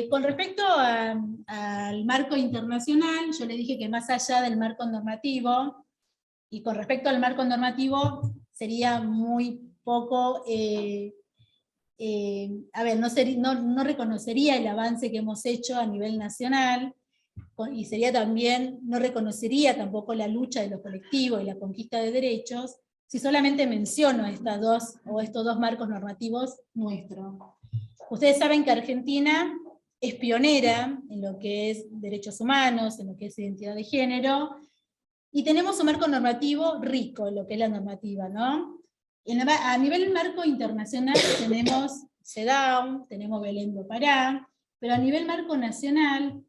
con respecto al marco internacional, yo le dije que más allá del marco normativo, y con respecto al marco normativo, sería muy poco, a ver, no reconocería el avance que hemos hecho a nivel nacional, y sería también, no reconocería tampoco la lucha de los colectivos y la conquista de derechos, si solamente menciono estos dos marcos normativos nuestros. Ustedes saben que Argentina es pionera en lo que es derechos humanos, en lo que es identidad de género, y tenemos un marco normativo rico en lo que es la normativa, ¿no? A nivel marco internacional tenemos CEDAW, tenemos Belén do Pará, pero a nivel marco nacional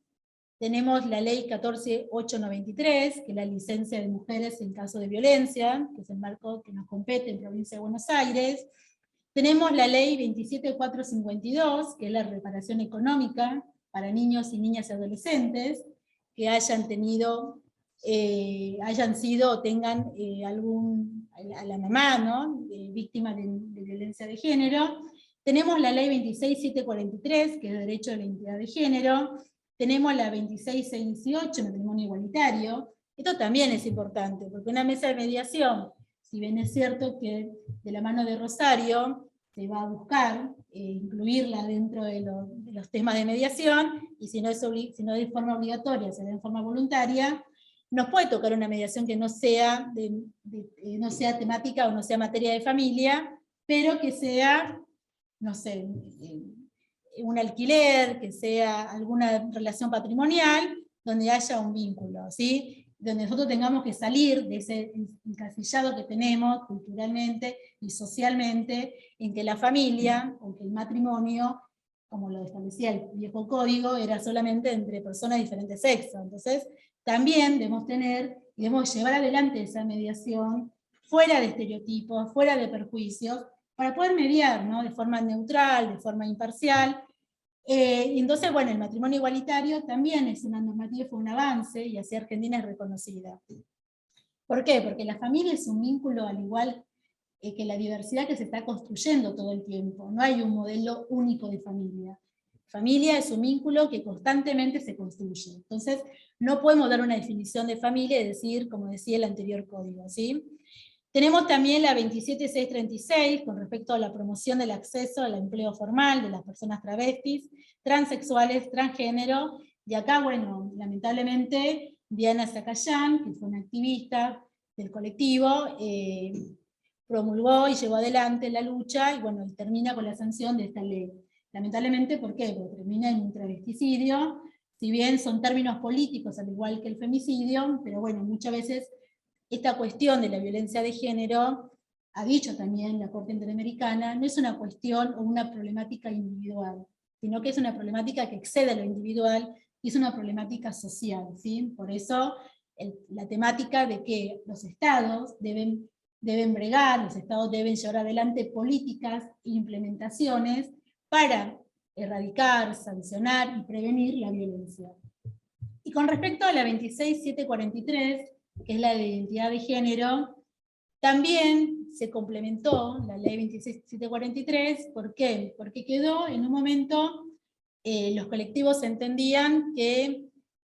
tenemos la ley 14893, que es la licencia de mujeres en caso de violencia, que es el marco que nos compete en Provincia de Buenos Aires. Tenemos la ley 27452, que es la reparación económica para niños y niñas y adolescentes que hayan tenido, hayan sido o tengan a la mamá, ¿no? Víctima de violencia de género. Tenemos la ley 26743, que es el derecho de la identidad de género. Tenemos la 26618, matrimonio igualitario. Esto también es importante, porque una mesa de mediación, si bien es cierto que de la mano de Rosario se va a buscar incluirla dentro de los temas de mediación, y si no de forma obligatoria, será de forma voluntaria, nos puede tocar una mediación que no sea, no sea temática o no sea materia de familia, pero que sea, no sé, un alquiler, que sea alguna relación patrimonial, donde haya un vínculo, ¿sí? Donde nosotros tengamos que salir de ese encasillado que tenemos culturalmente y socialmente, en que la familia, o que el matrimonio, como lo establecía el viejo código, era solamente entre personas de diferentes sexos. Entonces, también debemos tener, y debemos llevar adelante esa mediación, fuera de estereotipos, fuera de perjuicios, para poder mediar, ¿no? De forma neutral, de forma imparcial. Entonces, bueno, el matrimonio igualitario también es una normativa, fue un avance, y así Argentina es reconocida. ¿Por qué? Porque la familia es un vínculo al igual que la diversidad que se está construyendo todo el tiempo. No hay un modelo único de familia. Familia es un vínculo que constantemente se construye. Entonces, no podemos dar una definición de familia y decir, como decía el anterior código, ¿sí? Tenemos también la 27636 con respecto a la promoción del acceso al empleo formal de las personas travestis, transexuales, transgénero, y acá, bueno, lamentablemente, Diana Zacayán, que fue una activista del colectivo, promulgó y llevó adelante la lucha, y bueno, y termina con la sanción de esta ley. Lamentablemente, ¿por qué? Porque termina en un travesticidio, si bien son términos políticos, al igual que el femicidio, pero bueno, muchas veces esta cuestión de la violencia de género, ha dicho también la Corte Interamericana, no es una cuestión o una problemática individual, sino que es una problemática que excede a lo individual, y es una problemática social, ¿sí? Por eso la temática de que los estados deben bregar, los estados deben llevar adelante políticas e implementaciones para erradicar, sancionar y prevenir la violencia. Y con respecto a la 26743, que es la de identidad de género, también se complementó la ley 26743, ¿por qué? Porque quedó en un momento, los colectivos entendían que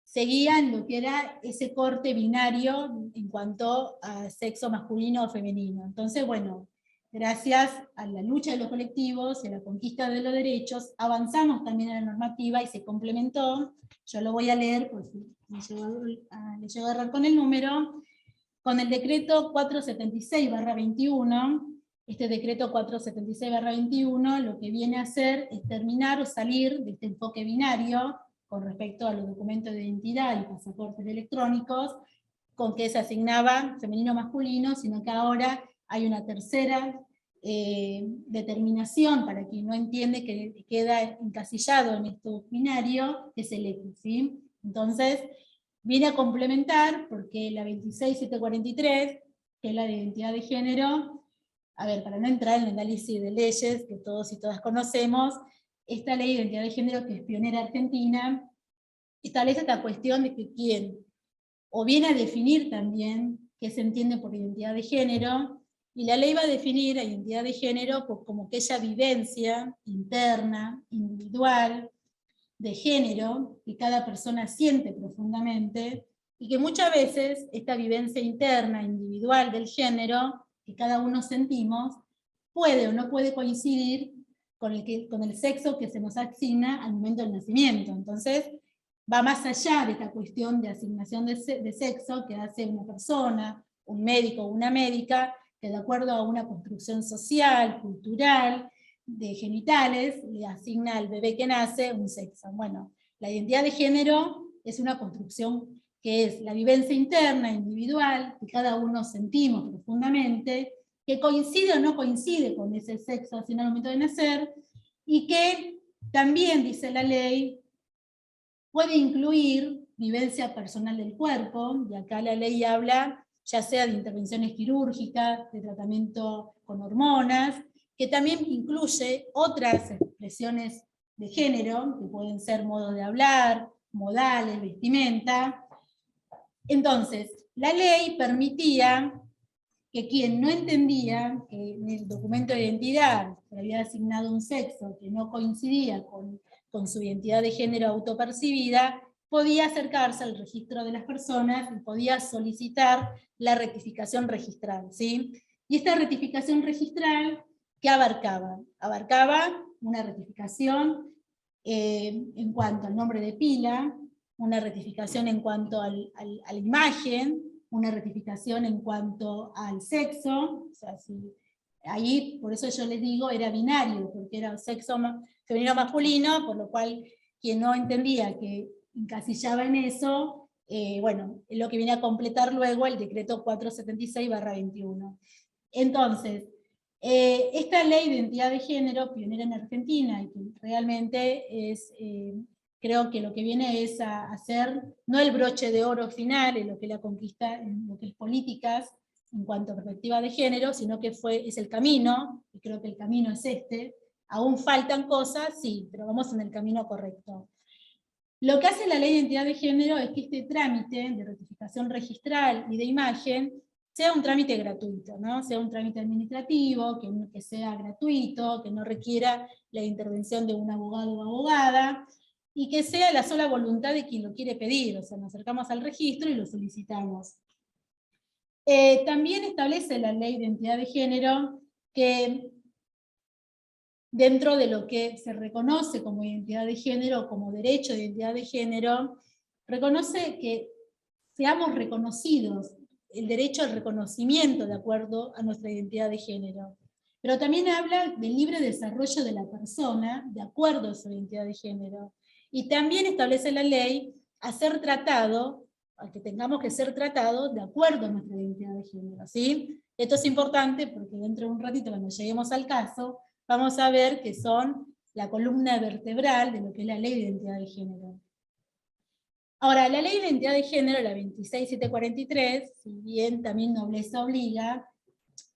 seguían lo que era ese corte binario en cuanto a sexo masculino o femenino. Entonces, bueno, gracias a la lucha de los colectivos y a la conquista de los derechos, avanzamos también en la normativa y se complementó. Yo lo voy a leer, por si le llego a errar con el número, con el decreto 476/21, este decreto 476/21 lo que viene a hacer es terminar o salir de este enfoque binario con respecto a los documentos de identidad y pasaportes electrónicos, con que se asignaba femenino-masculino, sino que ahora hay una tercera determinación, para quien no entiende que queda encasillado en esto binario, que es el X, ¿sí? Entonces, viene a complementar, porque la 26743, que es la de identidad de género, a ver, para no entrar en el análisis de leyes que todos y todas conocemos, esta ley de identidad de género, que es pionera argentina, establece esta cuestión de que quien o viene a definir también qué se entiende por identidad de género, y la ley va a definir a identidad de género como aquella vivencia interna, individual, de género, que cada persona siente profundamente, y que muchas veces esta vivencia interna, individual del género, que cada uno sentimos, puede o no puede coincidir con el sexo que se nos asigna al momento del nacimiento. Entonces, va más allá de esta cuestión de asignación de sexo que hace una persona, un médico o una médica, que de acuerdo a una construcción social, cultural, de genitales, le asigna al bebé que nace un sexo. Bueno, la identidad de género es una construcción que es la vivencia interna, individual, que cada uno sentimos profundamente, que coincide o no coincide con ese sexo asignado al momento de nacer, y que también, dice la ley, puede incluir vivencia personal del cuerpo, y acá la ley habla ya sea de intervenciones quirúrgicas, de tratamiento con hormonas, que también incluye otras expresiones de género, que pueden ser modos de hablar, modales, vestimenta. Entonces, la ley permitía que quien no entendía que en el documento de identidad se había asignado un sexo que no coincidía con su identidad de género autopercibida, podía acercarse al registro de las personas y podía solicitar la rectificación registral, ¿sí? Y esta rectificación registral, ¿qué abarcaba? Abarcaba una rectificación en cuanto al nombre de pila, una rectificación en cuanto a la imagen, una rectificación en cuanto al sexo, o sea, ahí, por eso yo les digo, era binario, porque era sexo femenino masculino, por lo cual quien no entendía que encasillaba en eso, bueno, es lo que viene a completar luego el decreto 476/21. Entonces, esta ley de identidad de género, pionera en Argentina, y que realmente es, creo que lo que viene es a hacer, no el broche de oro final en lo que es la conquista, en lo que es políticas, en cuanto a perspectiva de género, sino que es el camino, y creo que el camino es este. Aún faltan cosas, sí, pero vamos en el camino correcto. Lo que hace la ley de identidad de género es que este trámite de rectificación registral y de imagen sea un trámite gratuito, ¿no? Sea un trámite administrativo, que sea gratuito, que no requiera la intervención de un abogado o abogada, y que sea la sola voluntad de quien lo quiere pedir, o sea, nos acercamos al registro y lo solicitamos. También establece la ley de identidad de género que dentro de lo que se reconoce como identidad de género, como derecho de identidad de género, reconoce que seamos reconocidos, el derecho al reconocimiento de acuerdo a nuestra identidad de género. Pero también habla del libre desarrollo de la persona de acuerdo a su identidad de género. Y también establece la ley a ser tratado, a que tengamos que ser tratados de acuerdo a nuestra identidad de género, ¿sí? Esto es importante porque dentro de un ratito, cuando lleguemos al caso, vamos a ver que son la columna vertebral de lo que es la ley de identidad de género. Ahora, la ley de identidad de género, la 26743, si bien también nobleza obliga,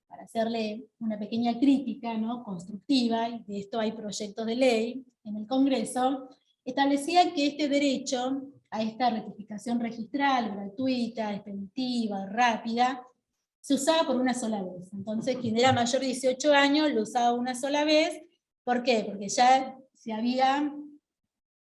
para hacerle una pequeña crítica, ¿no?, constructiva, y de esto hay proyectos de ley en el Congreso, establecía que este derecho a esta rectificación registral, gratuita, expeditiva, rápida, se usaba por una sola vez. Entonces, quien era mayor de 18 años lo usaba una sola vez. ¿Por qué? Porque ya si había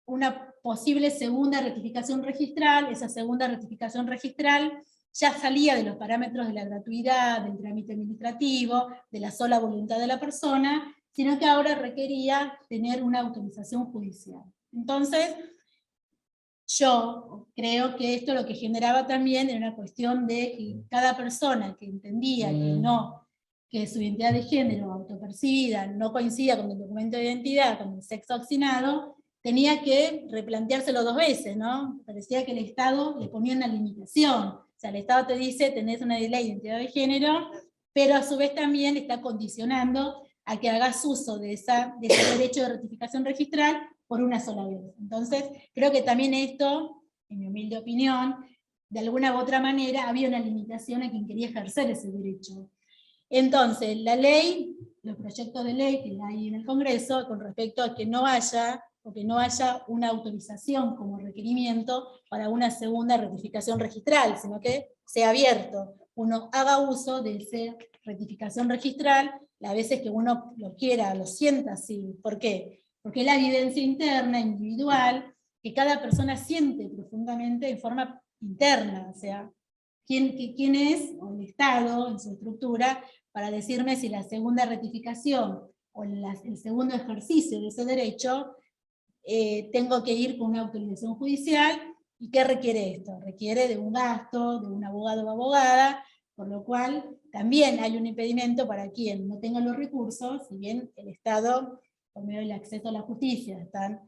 una posible segunda rectificación registral, esa segunda rectificación registral ya salía de los parámetros de la gratuidad, del trámite administrativo, de la sola voluntad de la persona, sino que ahora requería tener una autorización judicial. Entonces, yo creo que esto lo que generaba también era una cuestión de que cada persona que entendía que su identidad de género autopercibida no coincidía con el documento de identidad, con el sexo asignado, tenía que replanteárselo 2 veces, ¿no? Parecía que el Estado le ponía una limitación. O sea, el Estado te dice, tenés una ley de identidad de género, pero a su vez también está condicionando a que hagas uso de ese derecho de rectificación registral por una sola vez. Entonces, creo que también esto, en mi humilde opinión, de alguna u otra manera había una limitación a quien quería ejercer ese derecho. Entonces, la ley, los proyectos de ley que hay en el Congreso, con respecto a que no haya una autorización como requerimiento para una segunda rectificación registral, sino que sea abierto, uno haga uso de esa rectificación registral las veces que uno lo quiera, lo sienta así. ¿Por qué? Porque es la vivencia interna, individual, que cada persona siente profundamente en forma interna, o sea, quién es, o el Estado, en su estructura, para decirme si la segunda rectificación o el segundo ejercicio de ese derecho tengo que ir con una autorización judicial. ¿Y qué requiere esto? Requiere de un gasto, de un abogado o abogada, por lo cual también hay un impedimento para quien no tenga los recursos, si bien el Estado, por medio del acceso a la justicia, están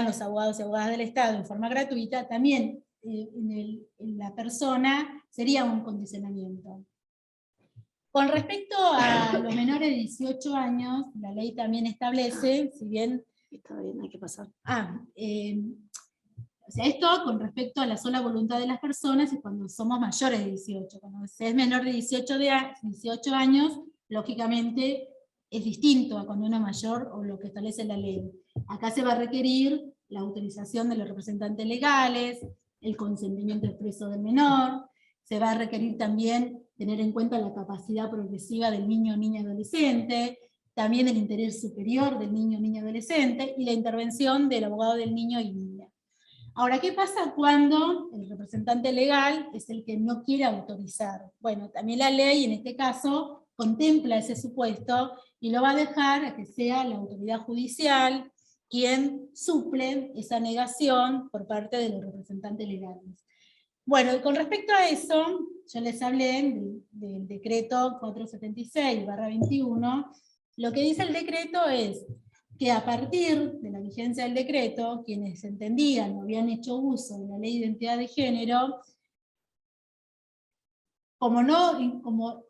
los abogados y abogadas del Estado en forma gratuita, también en la persona sería un condicionamiento. Con respecto a los menores de 18 años, la ley también establece, si bien... Está bien, hay que pasar. O sea, esto con respecto a la sola voluntad de las personas y cuando somos mayores de 18. Cuando se es menor de 18 años, lógicamente es distinto a cuando uno es mayor o lo que establece la ley. Acá se va a requerir la autorización de los representantes legales, el consentimiento expreso del menor, se va a requerir también tener en cuenta la capacidad progresiva del niño o niña adolescente, también el interés superior del niño o niña adolescente, y la intervención del abogado del niño y niña. Ahora, ¿qué pasa cuando el representante legal es el que no quiere autorizar? Bueno, también la ley, en este caso, contempla ese supuesto y lo va a dejar a que sea la autoridad judicial quien suple esa negación por parte de los representantes legales. Bueno, con respecto a eso, yo les hablé del decreto 476/21. Lo que dice el decreto es que a partir de la vigencia del decreto, quienes entendían o habían hecho uso de la ley de identidad de género, como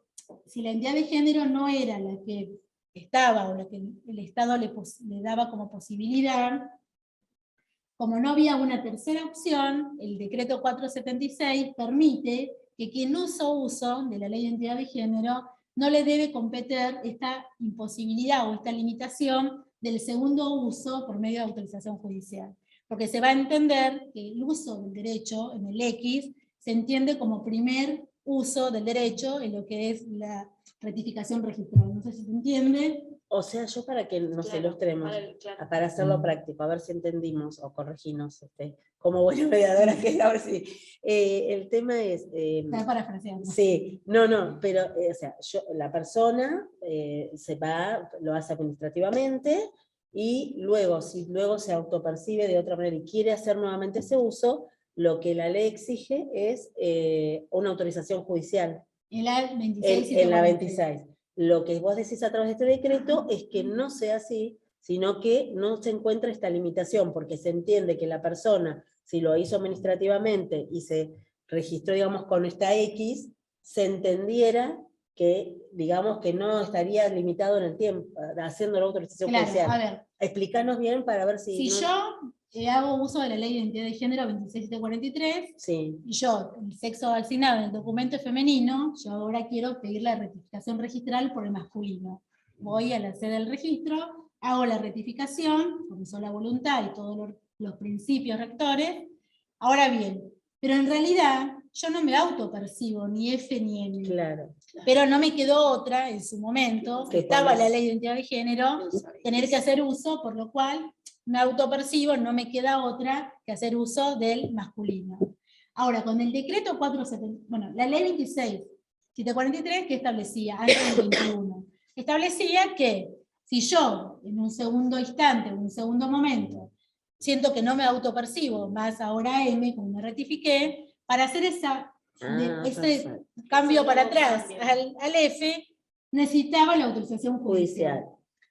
si la identidad de género no era la que estaba o la que el Estado le daba como posibilidad, como no había una tercera opción, el decreto 476 permite que quien no hizo uso de la ley de identidad de género no le debe competir esta imposibilidad o esta limitación del segundo uso por medio de autorización judicial. Porque se va a entender que el uso del derecho en el X se entiende como primer uso del derecho en lo que es la rectificación registral. No sé si se entiende. O sea, yo para que nos ilustremos, para hacerlo práctico, a ver si entendimos o corregimos, como buena mediadora que a ver si... el tema es... Está parafraseando. Sí, no, pero o sea, la persona lo hace administrativamente y luego, si luego se autopercibe de otra manera y quiere hacer nuevamente ese uso, lo que la ley exige es una autorización judicial. En la 26. En la 26. Lo que vos decís a través de este decreto es que no sea así, sino que no se encuentra esta limitación, porque se entiende que la persona, si lo hizo administrativamente y se registró, digamos, con esta X, se entendiera que, digamos, que no estaría limitado en el tiempo, haciendo la autorización judicial. A ver. Explícanos bien para ver si... Si yo hago uso de la ley de identidad de género 26743, sí. Y yo, el sexo asignado en el documento es femenino, yo ahora quiero pedir la rectificación registral por el masculino. Voy a la sede del registro, hago la rectificación, con mi sola voluntad y todos los principios rectores. Ahora bien, pero en realidad yo no me autopercibo ni F ni M. Claro. Pero no me quedó otra en su momento, que estaba la ley de identidad de género, tener que hacer uso, por lo cual me autopercibo, no me queda otra que hacer uso del masculino. Ahora, con el decreto 470, bueno, la ley 26.743 que establecía, antes del 21, establecía que si yo, en un segundo instante, en un segundo momento, siento que no me autopercibo, más ahora M, como me rectifiqué, para hacer ese cambio para atrás al F, necesitaba la autorización judicial.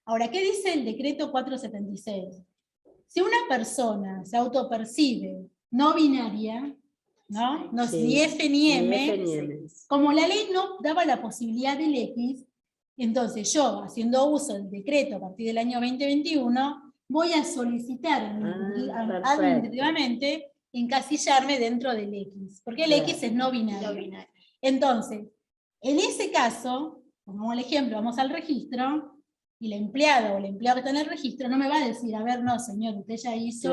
Ahora, ¿qué dice el decreto 476? Si una persona se autopercibe no binaria, ¿no? Sí, ni F ni M, como la ley no daba la posibilidad del X, entonces yo, haciendo uso del decreto a partir del año 2021, voy a solicitar administrativamente encasillarme dentro del X, porque el X es no binario. Entonces, en ese caso, como el ejemplo, vamos al registro, y la empleada o el empleado que está en el registro no me va a decir, a ver, no señor, usted ya hizo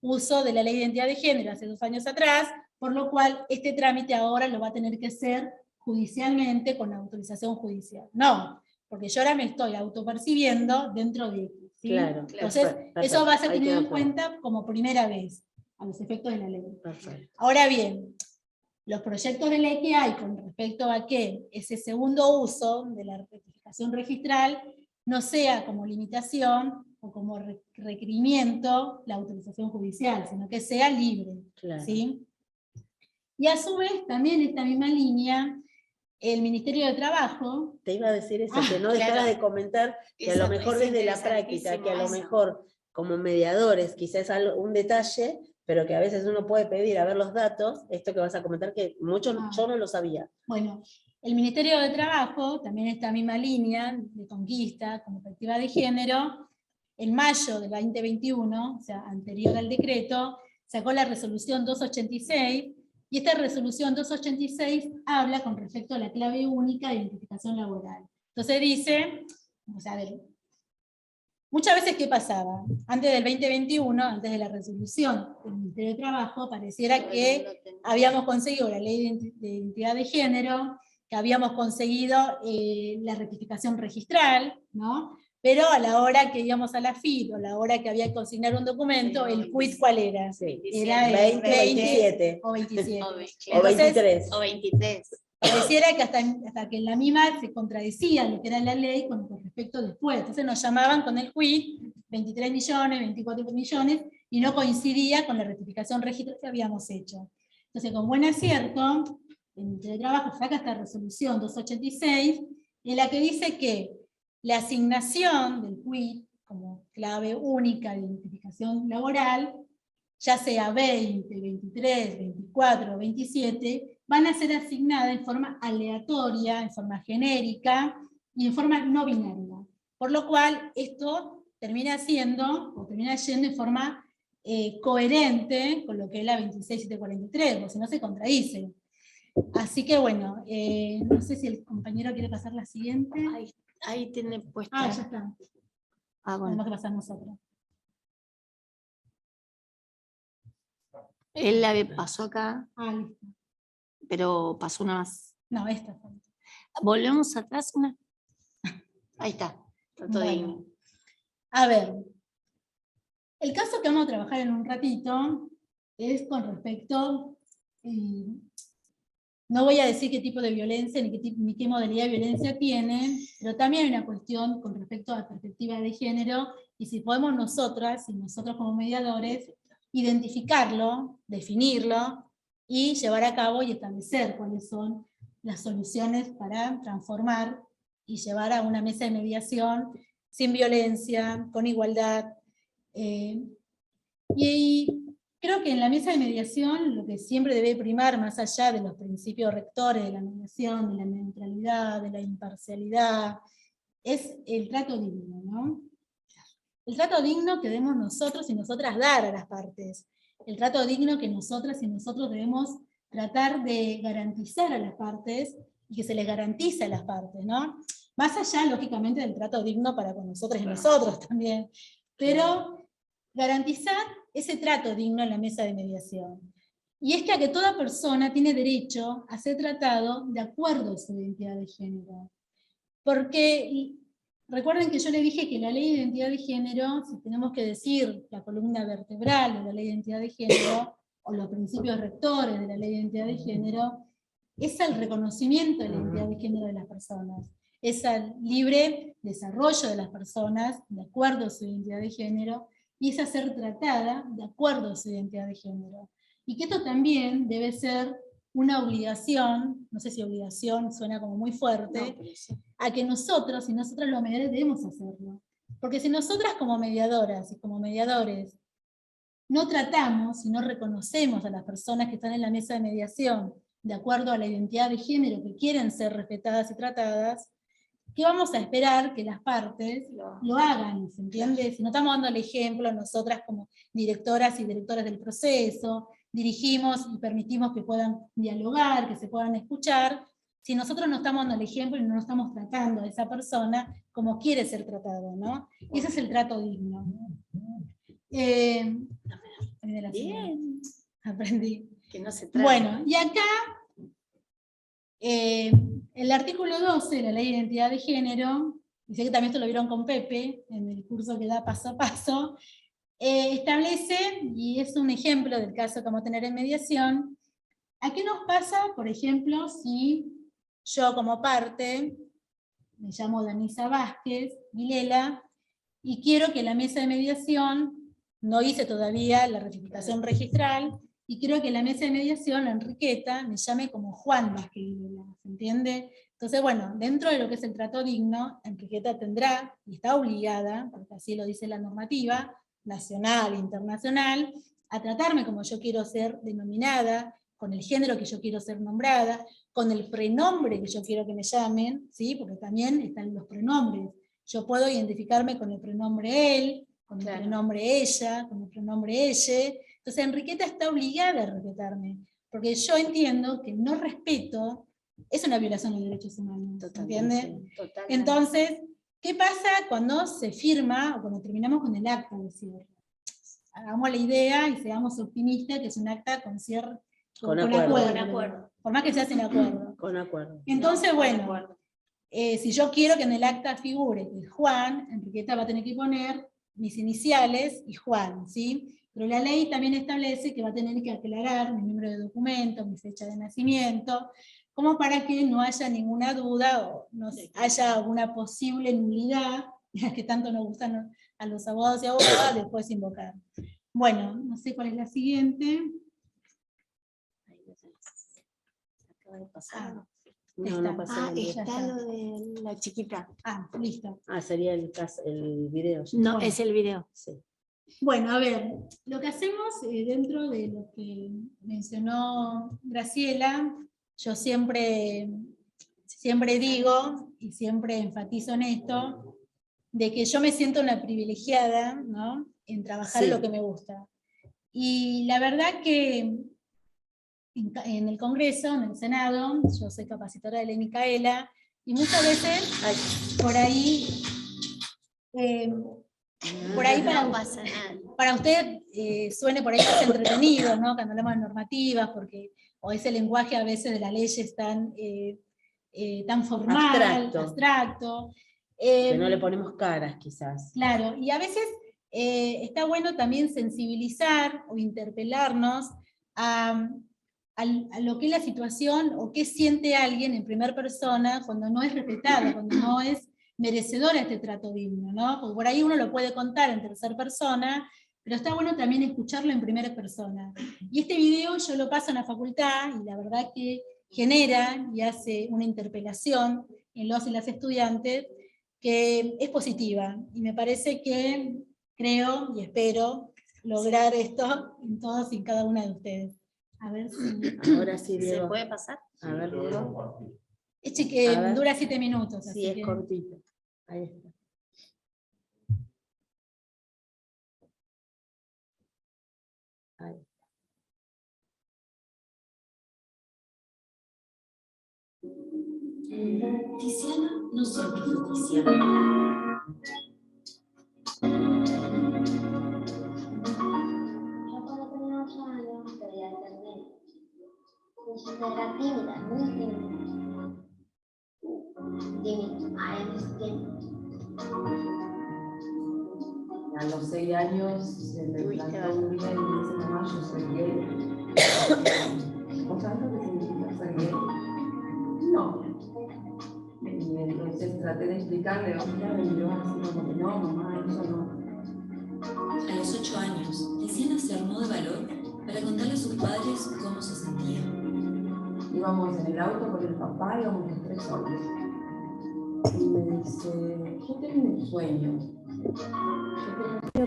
uso de la ley de identidad de género hace 2 años atrás, por lo cual este trámite ahora lo va a tener que hacer judicialmente con la autorización judicial. No, porque yo ahora me estoy autopercibiendo dentro de X. ¿Sí? Claro, entonces, perfecto. Eso va a ser tenido en cuenta como primera vez, a los efectos de la ley. Perfecto. Ahora bien, los proyectos de ley que hay con respecto a que ese segundo uso de la rectificación registral no sea como limitación o como requerimiento la autorización judicial, sino que sea libre. Claro. ¿Sí? Y a su vez, también en esta misma línea, el Ministerio de Trabajo... Te iba a decir eso, que no claro. dejara de comentar que a lo mejor desde la práctica, que a lo mejor como mediadores, quizás un detalle, pero que a veces uno puede pedir a ver los datos, esto que vas a comentar que mucho yo no lo sabía. Bueno, el Ministerio de Trabajo, también en esta misma línea de conquista, como perspectiva de género, en mayo del 2021, o sea, anterior al decreto, sacó la resolución 286, y esta resolución 286 habla con respecto a la clave única de identificación laboral. Entonces dice, vamos a ver, muchas veces, ¿qué pasaba? Antes del 2021, antes de la resolución del Ministerio de Trabajo, pareciera que habíamos conseguido la ley de identidad de género, que habíamos conseguido la rectificación registral, ¿no? Pero a la hora que íbamos a la FIP, o a la hora que había que consignar un documento, ¿el quit cuál era? Sí. Era el 20, 27. o 27. O 23. O 23. Pareciera que hasta que la misma se contradecía lo que era la ley con respecto después. Entonces nos llamaban con el quit, 23 millones, 24 millones, y no coincidía con la rectificación registral que habíamos hecho. Entonces, con buen acierto, el Ministerio de Trabajo saca esta resolución 286, en la que dice que la asignación del quit como clave única de identificación laboral, ya sea 20, 23, 24 o 27, van a ser asignadas en forma aleatoria, en forma genérica y en forma no binaria. Por lo cual, esto termina siendo, o termina yendo en forma coherente con lo que es la 26743, porque si no se contradice. Así que bueno, no sé si el compañero quiere pasar la siguiente. Ahí tiene puesta. Ah, ya está. Bueno. Tenemos que pasar nosotros. Él la pasó acá, Ah, listo. pero pasó una más. No, esta fue. Volvemos atrás una. Ahí está. Está todo Bueno. bien. A ver, el caso que vamos a trabajar en un ratito es con respecto, no voy a decir qué tipo de violencia ni qué modalidad de violencia tiene, pero también hay una cuestión con respecto a la perspectiva de género, y si podemos nosotras y nosotros como mediadores identificarlo, definirlo, y llevar a cabo y establecer cuáles son las soluciones para transformar y llevar a una mesa de mediación sin violencia, con igualdad. Y creo que en la mesa de mediación lo que siempre debe primar, más allá de los principios rectores de la mediación, de la neutralidad, de la imparcialidad, es el trato digno, ¿no? El trato digno que debemos nosotros y nosotras dar a las partes. El trato digno que nosotras y nosotros debemos tratar de garantizar a las partes y que se les garantice a las partes, ¿no? Más allá, lógicamente, del trato digno para con nosotras y nosotros también. Pero garantizar ese trato digno en la mesa de mediación. Y es que a que toda persona tiene derecho a ser tratado de acuerdo a su identidad de género. Porque recuerden que yo le dije que la ley de identidad de género, si tenemos que decir la columna vertebral de la ley de identidad de género, o los principios rectores de la ley de identidad de género, es el reconocimiento de la identidad de género de las personas, es el libre desarrollo de las personas de acuerdo a su identidad de género, y es a ser tratada de acuerdo a su identidad de género. Y que esto también debe ser una obligación, no sé si obligación suena como muy fuerte, no, sí, a que nosotros y nosotras los mediadores debemos hacerlo. Porque si nosotras como mediadoras y como mediadores no tratamos y no reconocemos a las personas que están en la mesa de mediación de acuerdo a la identidad de género que quieren ser respetadas y tratadas, ¿qué vamos a esperar que las partes lo hagan? ¿Se entiende? Si no estamos dando el ejemplo, nosotras como directoras y directores del proceso, dirigimos y permitimos que puedan dialogar, que se puedan escuchar, si nosotros no estamos dando el ejemplo y no nos estamos tratando a esa persona como quiere ser tratado, ¿no? Y ese es el trato digno. Bien. Aprendí. Que no se trata. Bueno, y acá el artículo 12 de la Ley de Identidad de Género, y sé que también esto lo vieron con Pepe, en el curso que da paso a paso, establece, y es un ejemplo del caso que vamos a tener en mediación, ¿A qué nos pasa, por ejemplo, si yo como parte, me llamo Danisa Vázquez, Vilela, y quiero que la mesa de mediación, no hice todavía la rectificación registral, y quiero que la mesa de mediación, la Enriqueta, me llame como Juan Vázquez Vilela, ¿se entiende? Entonces, bueno, dentro de lo que es el trato digno, Enriqueta tendrá, y está obligada, porque así lo dice la normativa, nacional e internacional, a tratarme como yo quiero ser denominada, con el género que yo quiero ser nombrada, con el prenombre que yo quiero que me llamen, ¿sí? Porque también están los pronombres. Yo puedo identificarme con el pronombre él, con el pronombre ella, con el pronombre ella. Entonces Enriqueta está obligada a respetarme, porque yo entiendo que el no respeto es una violación de los derechos humanos, ¿entiende? Entonces, ¿qué pasa cuando se firma, o cuando terminamos con el acta de cierre? Hagamos la idea y seamos optimistas que es un acta con cierre, con acuerdo. Por más que sea sin acuerdo. Con acuerdo. Entonces, bueno, si yo quiero que en el acta figure que Juan, Enriqueta va a tener que poner mis iniciales y Juan, ¿sí? Pero la ley también establece que va a tener que aclarar mi número de documento, mi fecha de nacimiento, como para que no haya ninguna duda o no haya alguna posible nulidad, que tanto nos gustan a los abogados y abogadas después invocar. Bueno, no sé cuál es la siguiente. Acaba de pasar. No pasa nada. Está lo de la chiquita. Listo. Sería el video. No, Bueno. es el video. Sí. Bueno, a ver, lo que hacemos dentro de lo que mencionó Graciela, yo siempre digo, y siempre enfatizo en esto, de que yo me siento una privilegiada, ¿no?, en trabajar lo que me gusta. Y la verdad que en el Congreso, en el Senado, yo soy capacitora de Ley Micaela, y muchas veces por ahí No pasa nada. para usted suene por ahí más entretenido, ¿no?, cuando hablamos de normativas, porque o ese lenguaje a veces de la ley es tan formal, abstracto. Que no le ponemos caras, quizás. Claro, y a veces está bueno también sensibilizar o interpelarnos a lo que es la situación o qué siente alguien en primera persona cuando no es respetado, cuando no es merecedora de este trato digno, ¿no? Porque por ahí uno lo puede contar en tercera persona, pero está bueno también escucharlo en primera persona. Y este video yo lo paso en la facultad, y la verdad que genera y hace una interpelación en los y las estudiantes que es positiva, y me parece que creo y espero lograr esto en todos y en cada una de ustedes. A ver si... Ahora sí, Diego. ¿Se puede pasar? A ver, Diego. Dura 7 minutos. Sí, así es que... cortito. Ahí está. Ahí. Tiziana no siempre fue Tiziana. Yo cuando tenía 8 años quería ser nena. Yo era tímida, muy tímida. Tímida, en ese tiempo. A los 6 años se me plantó un día y me dice: mamá, yo soy gay. ¿Vos sabés lo que significa ser gay? No. Y entonces traté de explicarle, y yo así como que no, mamá, eso no. A los 8 años, Tiziana se armó de valor para contarle a sus padres cómo se sentía. Íbamos en el auto con el papá, íbamos los 3 solos. Y me dice: yo tengo un sueño.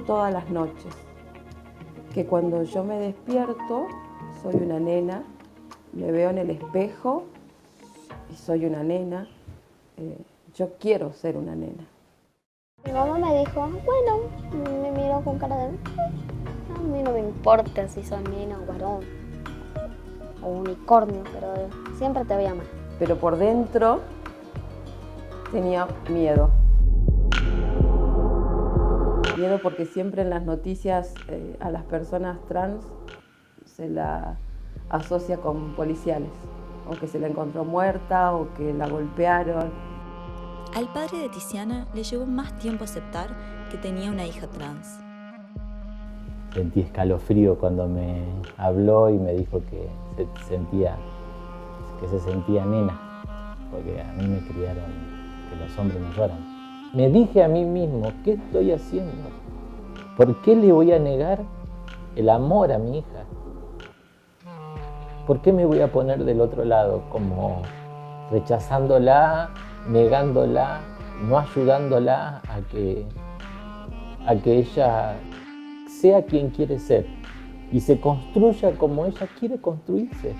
Todas las noches, que cuando yo me despierto soy una nena, me veo en el espejo y soy una nena, yo quiero ser una nena. Mi mamá me dijo, bueno, me miró con cara de, a mí no me importa si son nena o varón, o unicornio, pero siempre te voy a amar. Pero por dentro tenía miedo. Miedo porque siempre en las noticias a las personas trans se la asocia con policiales, o que se la encontró muerta, o que la golpearon. Al padre de Tiziana le llevó más tiempo aceptar que tenía una hija trans. Sentí escalofrío cuando me habló y me dijo que se sentía nena, porque a mí me criaron que los hombres no lloran. Me dije a mí mismo, ¿qué estoy haciendo? ¿Por qué le voy a negar el amor a mi hija? ¿Por qué me voy a poner del otro lado, como rechazándola, negándola, no ayudándola a que ella sea quien quiere ser y se construya como ella quiere construirse?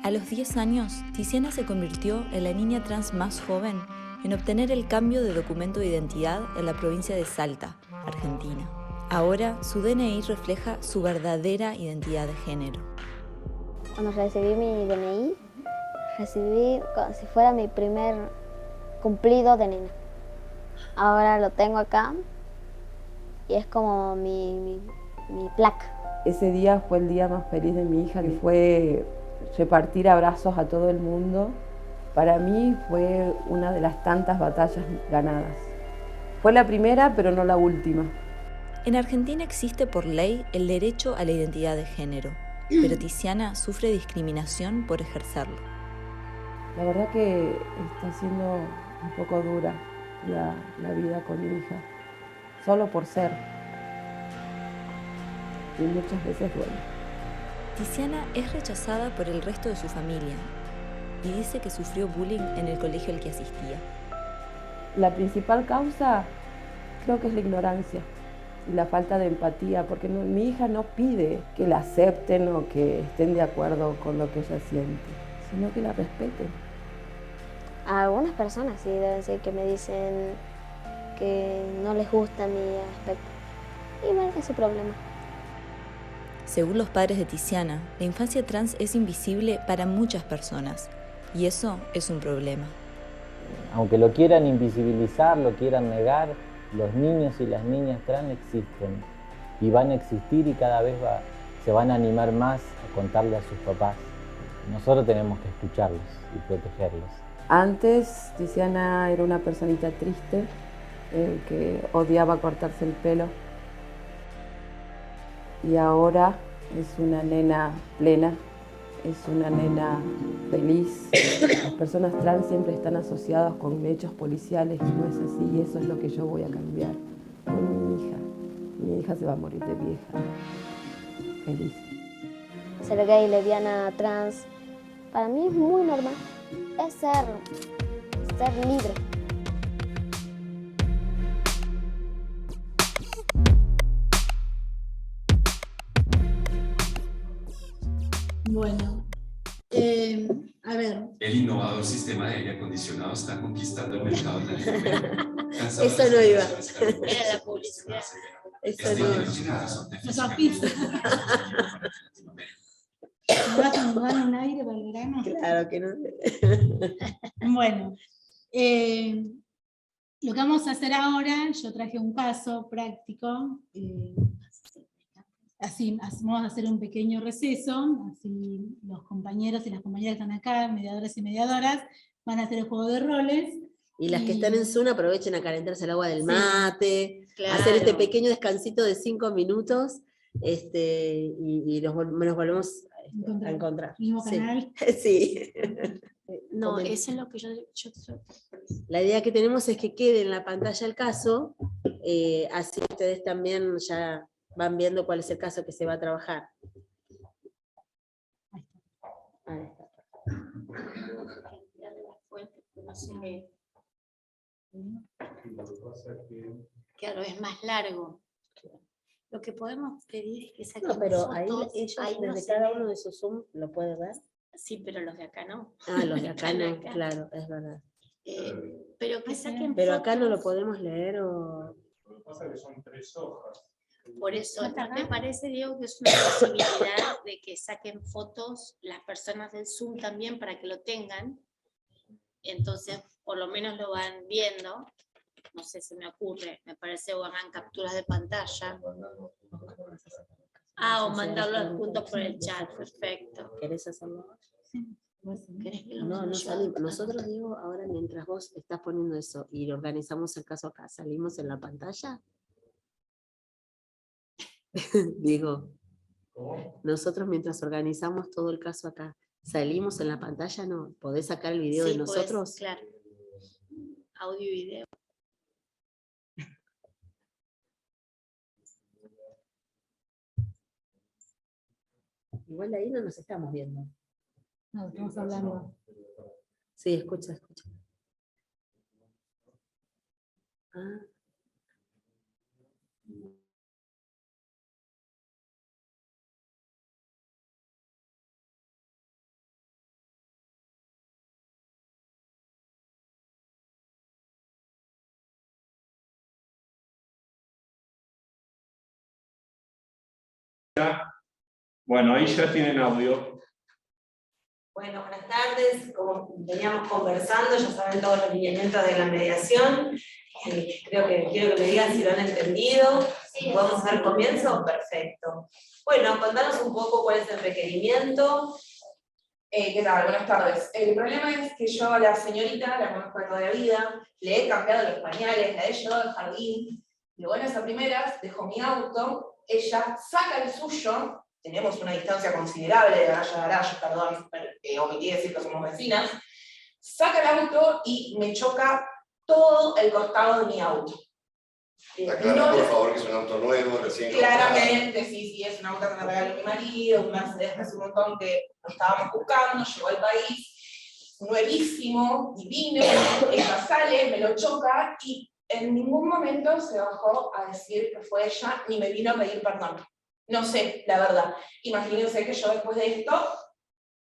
A los 10 años, Tiziana se convirtió en la niña trans más joven en obtener el cambio de documento de identidad en la provincia de Salta, Argentina. Ahora, su DNI refleja su verdadera identidad de género. Cuando recibí mi DNI, recibí como si fuera mi primer cumplido de nena. Ahora lo tengo acá y es como mi placa. Ese día fue el día más feliz de mi hija, que fue repartir abrazos a todo el mundo. Para mí fue una de las tantas batallas ganadas. Fue la primera, pero no la última. En Argentina existe por ley el derecho a la identidad de género, pero Tiziana sufre discriminación por ejercerlo. La verdad que está siendo un poco dura la vida con mi hija, solo por ser. Y muchas veces duele. Tiziana es rechazada por el resto de su familia y dice que sufrió bullying en el colegio al que asistía. La principal causa creo que es la ignorancia y la falta de empatía, porque mi hija no pide que la acepten o que estén de acuerdo con lo que ella siente, sino que la respeten. A algunas personas sí deben ser que me dicen que no les gusta mi aspecto. Y bueno, es su problema. Según los padres de Tiziana, la infancia trans es invisible para muchas personas, y eso es un problema. Aunque lo quieran invisibilizar, lo quieran negar, los niños y las niñas trans existen y van a existir y cada vez se van a animar más a contarle a sus papás. Nosotros tenemos que escucharlos y protegerlos. Antes, Tiziana era una personita triste, que odiaba cortarse el pelo. Y ahora es una nena plena, es una nena feliz. Las personas trans siempre están asociadas con hechos policiales y no es así, y eso es lo que yo voy a cambiar con mi hija. Mi hija se va a morir de vieja, feliz. Ser gay, lesbiana, trans, para mí es muy normal. Es ser libre. Bueno, a ver. El innovador sistema de aire acondicionado está conquistando el mercado en Latinoamérica. Eso no iba. Era la publicidad. Eso no iba. Esa pizza. ¿Me vas a dar un aire para el verano? Claro que no. Bueno, lo que vamos a hacer ahora, yo traje un caso práctico. Así vamos a hacer un pequeño receso, así los compañeros y las compañeras que están acá, mediadores y mediadoras, van a hacer el juego de roles. Y las que están en Zoom aprovechen a calentarse el agua del mate, Claro. hacer este pequeño descansito de 5 minutos, y nos volvemos a encontrar. Mismo Sí. canal. Sí. No, eso es lo que yo La idea que tenemos es que quede en la pantalla el caso, así ustedes también ya van viendo cuál es el caso que se va a trabajar. Ahí está. Claro, es más largo. Lo que podemos pedir es que saquen No, pero fotos. ahí ellos, Ahí no desde se cada ve. uno de sus Zoom, lo puede ver. Sí, pero los de acá no. Ah, los de acá no, Acá. claro, es verdad. Pero que saquen Pero acá no lo fotos. podemos leer o... Lo que pasa es que son 3 hojas. Por eso, ¿no te parece, Diego, que es una posibilidad de que saquen fotos las personas del Zoom también para que lo tengan? Entonces, por lo menos lo van viendo. No sé, se me ocurre. Me parece o hagan capturas de pantalla. O mandarlo juntos por el chat. Perfecto. ¿Querés hacerlo? ¿Querés que lo No, mande no yo? salimos. Nosotros, Diego, ahora mientras vos estás poniendo eso y organizamos el caso acá, ¿salimos en la pantalla? Digo, nosotros mientras organizamos todo el caso acá, ¿salimos en la pantalla? ¿No? ¿Podés sacar el video Sí, de nosotros? podés, claro. Audio y video. Igual ahí no nos estamos viendo. No, estamos hablando. Sí, escucha, escucha. Ah. Bueno, ahí ya tienen audio. Bueno, buenas tardes. Como veníamos conversando, ya saben todos los lineamientos de la mediación. Quiero que me digan si lo han entendido. Si podemos hacer comienzo, perfecto. Bueno, contanos un poco cuál es el requerimiento. ¿Qué tal? Buenas tardes. El problema es que yo a la señorita la conozco de toda la vida, le he cambiado los pañales, la he llevado al jardín. De buenas a primeras, dejo mi auto, ella saca el suyo, tenemos una distancia considerable de garaje a garaje, perdón, omití decir que somos vecinas, saca el auto y me choca todo el costado de mi auto. Aclara, por favor, que es un auto nuevo, recién Claramente, sí, es un auto que me regaló mi marido, un Mercedes hace un montón que lo estábamos buscando, llegó al país, nuevísimo, divino, ella sale, me lo choca y en ningún momento se bajó a decir que fue ella, ni me vino a pedir perdón. No sé, la verdad. Imagínense que yo después de esto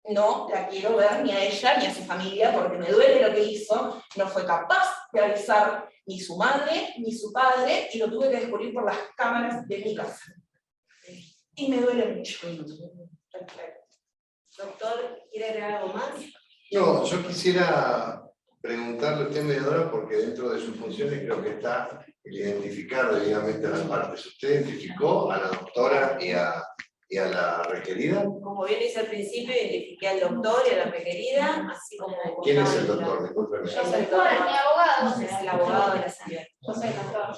no la quiero ver ni a ella ni a su familia porque me duele lo que hizo, no fue capaz de avisar ni su madre ni su padre y lo tuve que descubrir por las cámaras de mi casa. Y me duele mucho. Perfecto. Doctor, ¿quiere agregar algo más? No, yo quisiera preguntarle a usted, mediadora, porque dentro de sus funciones creo que está el identificar debidamente a las partes. ¿Usted identificó a la doctora y a la requerida? Como bien hice al principio, identifiqué al doctor y a la requerida, así como... ¿Quién es el doctor? Discúlpeme. Yo soy el doctor, mi abogado, es el abogado de la señora. Yo soy el doctor.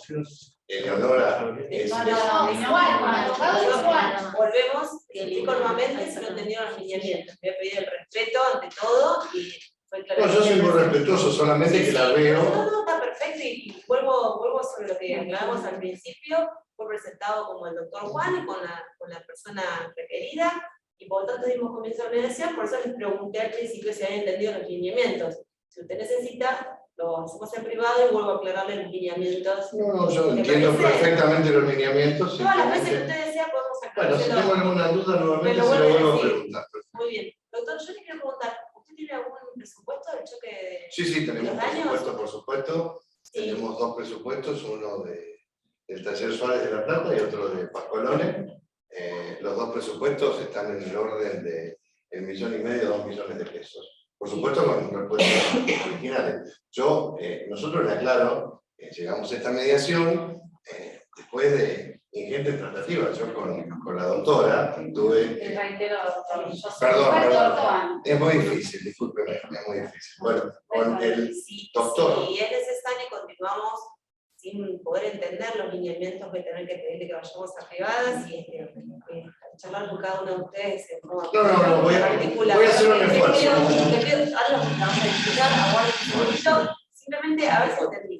Eleonora es... Volvemos, que explico nuevamente si no entendieron los lineamientos. Voy a pedir el respeto ante todo y fue claro. No, yo soy muy respetuoso, solamente que la veo... No, está perfecto y vuelvo sobre lo que aclaramos al principio. Fue presentado como el doctor Juan con la persona requerida y por lo tanto dimos comienzo a la mediación, por eso les pregunté al principio si habían entendido los lineamientos. Si usted necesita, lo hacemos en privado y vuelvo a aclararle los lineamientos. No, yo entiendo perfectamente los lineamientos. Todas las veces que usted desea podemos aclarar. Bueno, si tengo alguna duda nuevamente se lo vuelvo a preguntar. Muy bien. Doctor, yo le quiero preguntar, ¿usted tiene algún presupuesto del choque de Sí, tenemos los daños? presupuesto, por supuesto. Sí. Tenemos dos presupuestos, uno del Taller Suárez de La Plata y otro de Pascualone. Los dos presupuestos están en el orden de 1,5 millones, 2 millones de pesos. Por supuesto con respuestas originales. Nosotros le aclaro, llegamos a esta mediación después de ingentes tratativas. Yo con la doctora tuve... Perdón, es muy difícil, discúlpeme, es muy difícil. Bueno, con el doctor... Si es necesario, continuamos sin poder entender los lineamientos que tener que pedirle que vayamos a privadas y charlar con cada uno de ustedes en forma No, voy a hacer un esfuerzo. Te pido, ahora vamos a discutir, aguarden un segundito, simplemente a ver si entendí.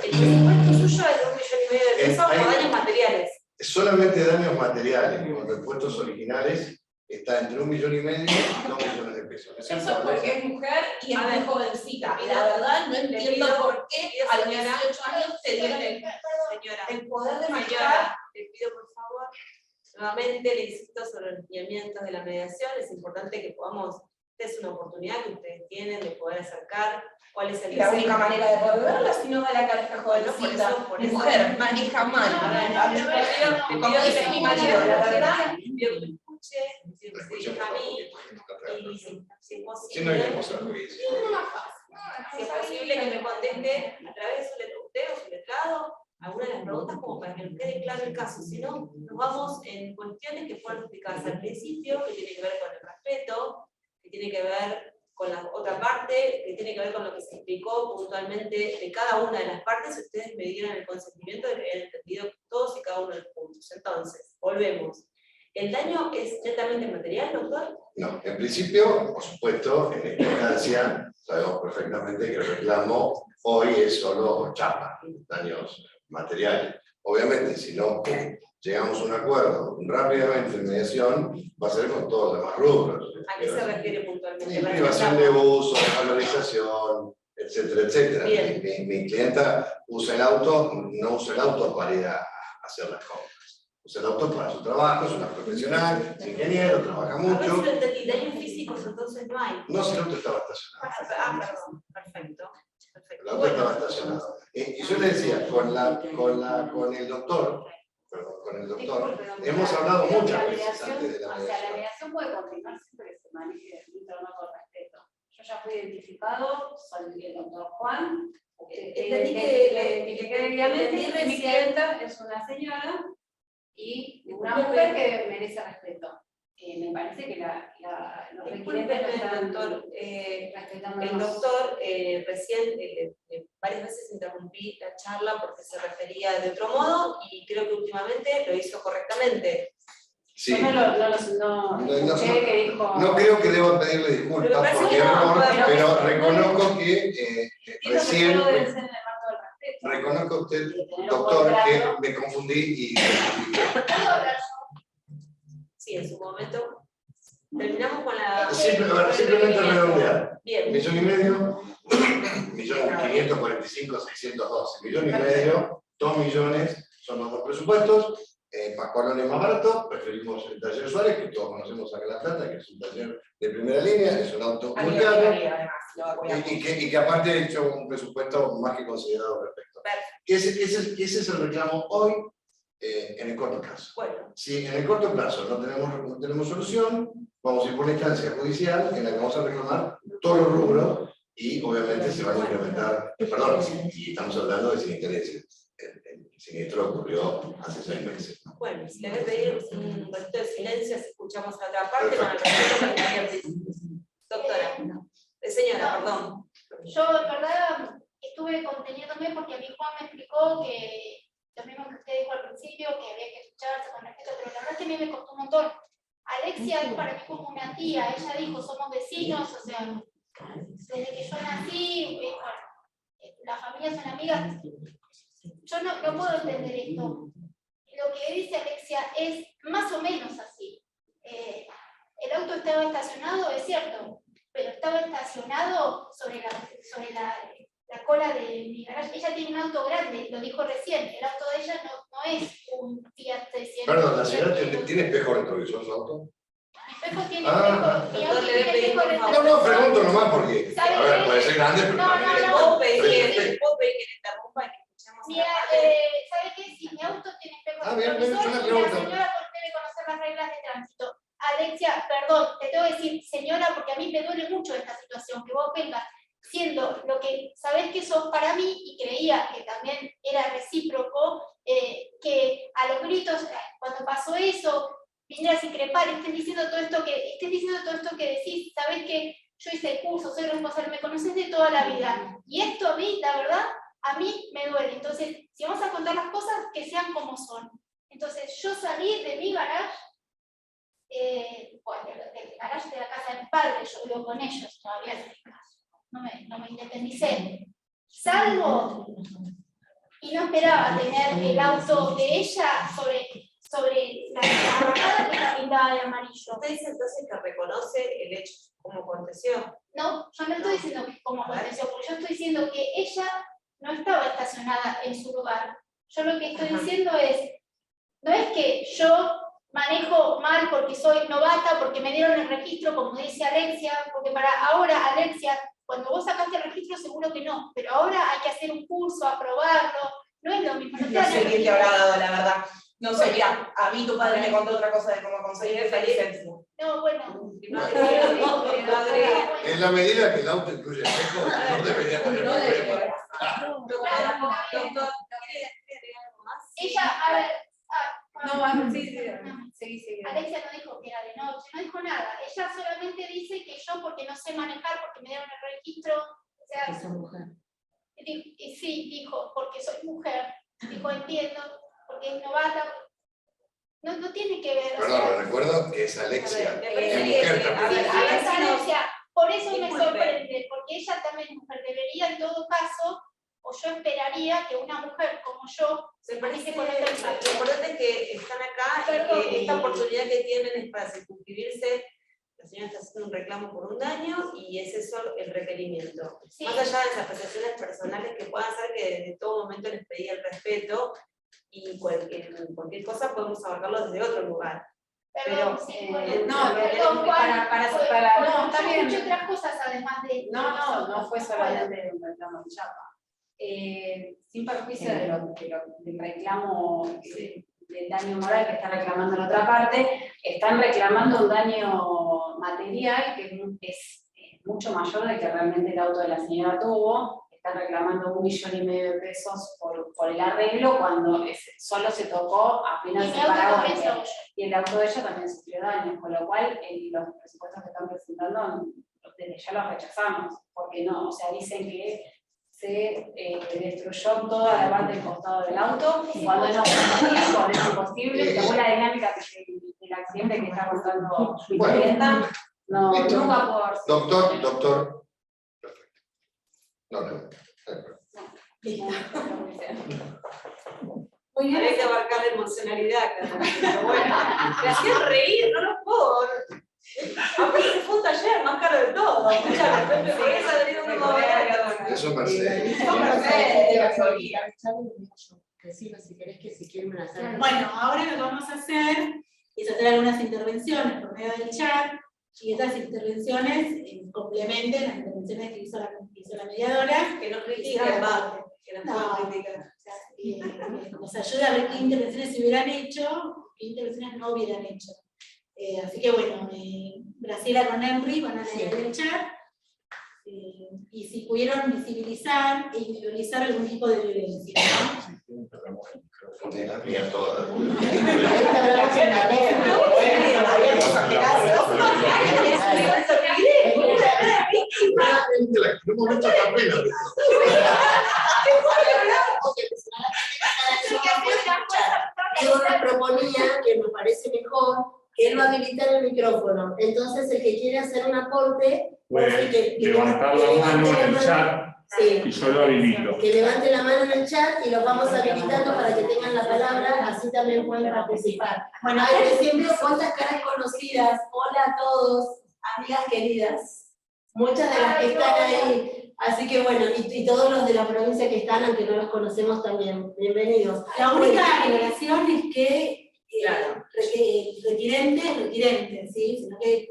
El presupuesto suyo es de 1,5 millones de pesos por daños materiales. Solamente daños materiales, con repuestos originales, está entre 1,5 millones y 2 millones de pesos. Eso es porque es mujer y es muy jovencita. La verdad no entiendo por qué a los 18 años se tiene el poder de manejar. Le pido por favor, nuevamente le insisto sobre los lineamientos de la mediación. Es importante que podamos, esta es una oportunidad que ustedes tienen de poder acercar cuál es el la única manera de poder verla si no da la cara a esta jovencita. Mujer, maneja mal. Como dice mi marido, la verdad. Pido que me escuche, pido que se dirija a mí, y si es posible, si es posible que me conteste a través de su usted o su letrado algunas de las preguntas como para que nos quede claro el caso. Si no, nos vamos en cuestiones que fueron explicadas al principio, que tienen que ver con el respeto, que tiene que ver la otra parte, que tiene que ver con lo que se explicó puntualmente de cada una de las partes. Ustedes me dieron el consentimiento de que habían entendido todos y cada uno de los puntos. Entonces, volvemos. ¿El daño es netamente material, doctor? No, en principio, por supuesto, en esta instancia sabemos perfectamente que el reclamo hoy es solo chapa, daños materiales. Obviamente, si no llegamos a un acuerdo rápidamente en mediación, va a ser con todos los demás rubros. ¿A qué se refiere puntualmente? Privación de uso, valorización, etcétera, etcétera. Bien. Mi clienta usa el auto, no usa el auto para ir a hacer las compras. Usa el auto para su trabajo, es una profesional, es ingeniero, trabaja A ver si mucho. lo entendí, daños físicos entonces no hay. No, si el auto estaba estacionado. Perdón, perfecto. El auto estaba estacionado. Y yo le decía, con el doctor, hemos hablado muchas veces antes de la O sea, la mediación. mediación puede continuar siempre que se maneje el entorno con respeto. Yo ya fui identificado, soy el doctor Juan. Entendí Que quede entendí mi recién. clienta es una señora y una mujer que merece respeto. Me parece que los requerentes no están doctor, respetando el doctor recién varias veces interrumpí la charla porque se refería de otro modo y creo que últimamente lo hizo correctamente. Sí. Yo no escuché que dijo... No creo que deba pedirle disculpas por mi error, pero reconozco que recién... Reconozco a usted, doctor, que me confundí y... Sí, en su momento. Terminamos con la... Simplemente redondear. Bien. 1.500.000, 1.545.612, 1.500.000, 2 millones son los dos presupuestos. Pascualón es más barato, preferimos el taller Suárez, que todos conocemos acá en La Plata, que es un taller de primera línea, es un auto muy caro, y que aparte ha hecho un presupuesto más que considerado al respecto. Ese es el reclamo hoy en el corto plazo. Bueno. Si en el corto plazo no tenemos solución, vamos a ir por una instancia judicial en la que vamos a reclamar todos los rubros y obviamente se van a implementar, perdón, y estamos hablando de sin intereses. El siniestro ocurrió hace 6 meses. Bueno, si le voy a pedir un ratito de silencio, si escuchamos a otra parte, con el respeto que tenía al principio. Doctora, señora, perdón. Yo, de verdad, estuve conteniéndome porque a mí Juan me explicó que lo mismo que usted dijo al principio, que había que escucharse con respeto, pero la verdad es que a mí me costó un montón. Alexia es para mí como una tía, ella dijo, somos vecinos, o sea, desde que yo nací, bueno, las familias son amigas. Yo no puedo entender esto. Lo que dice Alexia es más o menos así. El auto estaba estacionado, es cierto, pero estaba estacionado sobre la cola de mi garaje. Ella tiene un auto grande, lo dijo recién, el auto de ella no es un Fiat 600. Perdón, ¿la señora tiene espejo retrovisor su auto? Mi espejo tiene espejo, mi auto tiene espejo retrovisor. No, pregunto nomás porque, a ver, puede ser grande, pero también es... ¿Puedo pedir que le interrumpa y que escuchemos a la parte? ¿Sabe qué? Si mi auto tiene espejo bien, retrovisor, una y la pregunta. señora debe conocer las reglas de tránsito. Alexia, perdón, te tengo que decir, señora, porque a mí me duele mucho esta situación, que vos vengas siendo lo que sabés que sos para mí, y creía que también era recíproco, que a los gritos, cuando pasó eso, vinieras a increpar, estés diciendo todo esto que decís, sabés que yo hice el curso, soy responsable, me conoces de toda la vida, y esto a mí, la verdad, a mí me duele. Entonces, si vamos a contar las cosas, que sean como son. Entonces, yo salí de mi garage, bueno, del garage de la casa de mi padre, yo vivo con ellos, todavía no mi casa. No me independicé. Salgo y no esperaba tener el auto de ella sobre la arcada que está pintada de amarillo. ¿Usted dice entonces que reconoce el hecho como aconteció? No, yo no estoy diciendo que como aconteció, porque yo estoy diciendo que ella no estaba estacionada en su lugar. Yo lo que estoy diciendo es, no es que yo manejo mal porque soy novata, porque me dieron el registro, como dice Alexia, porque para ahora, Alexia, cuando vos sacaste el registro seguro que no, pero ahora hay que hacer un curso, aprobarlo, no es lo mismo. No sé quién te habrá dado, la verdad. No sé, mira, a mí tu padre me contó otra cosa de cómo conseguir esa licencia. No, bueno. En la medida que el auto incluye espejo, no debería tener problema. Ella, a ver, seguí. Alexia no dijo que era de noche, no dijo nada. Ella solamente dice que yo, porque porque no sé manejar, porque me dieron el registro. O sea, Esa mujer. y sí, dijo, porque soy mujer. Dijo, entiendo, porque es novata. No tiene que ver. Perdón, me recuerdo que es Alexia. Me parece Es que- mujer que- a también. ver, Sí, es Alexia. Por eso me Disculpe. sorprende, porque ella también es mujer. Debería, en todo caso, o yo esperaría que una mujer como yo Me parece con esta empatía. lo importante es que están acá Perdón. y que esta oportunidad que tienen es para circunscribirse. La señora está haciendo un reclamo por un daño y es eso el requerimiento. Sí. Más allá de las apreciaciones personales que puedan hacer que desde todo momento les pedí el respeto y cualquier cosa podemos abordarlo desde otro lugar. Perdón, Pero, sí, no, perdón, Juan, no, está yo bien. escuché otras cosas además de... No fue solamente un reclamo de chapa. Sin perjuicio del reclamo del daño moral que está reclamando la otra parte, están reclamando un daño material que es mucho mayor del que realmente el auto de la señora tuvo. Están reclamando 1,5 millones de pesos por el arreglo cuando solo se tocó apenas Y se el auto paró. también se oyó. Y el auto de ella también sufrió daños, con lo cual los presupuestos que están presentando desde ya los rechazamos, porque no, o sea, dicen que se destruyó toda la parte del costado del auto, cuando no, cuando es imposible, según la dinámica del accidente que está contando mi clienta, no, nunca pudo haber sido. Doctor. Perfecto. No. Muy bien. Hay que abarcar la emocionalidad, claramente, pero bueno, me hacían reír, no lo puedo. Aparte fue un taller más caro de todo. Escuchame, me podés salir un momento. Eso Mercedes. Decime si querés que si quieren hacer. Bueno, ahora lo que vamos a hacer es hacer algunas intervenciones por medio del chat y estas intervenciones complementen las intervenciones que hizo la mediadora. Que no critican, va. Que no critican. Nos ayuda a ver qué intervenciones se hubieran hecho, qué intervenciones no hubieran hecho. Así que bueno, Graciela con Henry van a leer el chat. Y si pudieron visibilizar e individualizar algún tipo de violencia, ¿no? De la mía toda. En un momento también. Diego nos proponía, que nos parece mejor, que él va a habilitar el micrófono. Entonces, el que quiere hacer un aporte, puede levantar la mano en el chat y yo lo habilito. que levante la mano en el chat y los vamos habilitando para que tengan la palabra, así también pueden participar. Bueno, ahí recién veo cuántas caras conocidas. Hola a todos, amigas queridas. Muchas de las que están ahí. Así que bueno, y todos los de la provincia que están, aunque no los conocemos también. Bienvenidos. La única aclaración es que requirentes, ¿sí? Sino que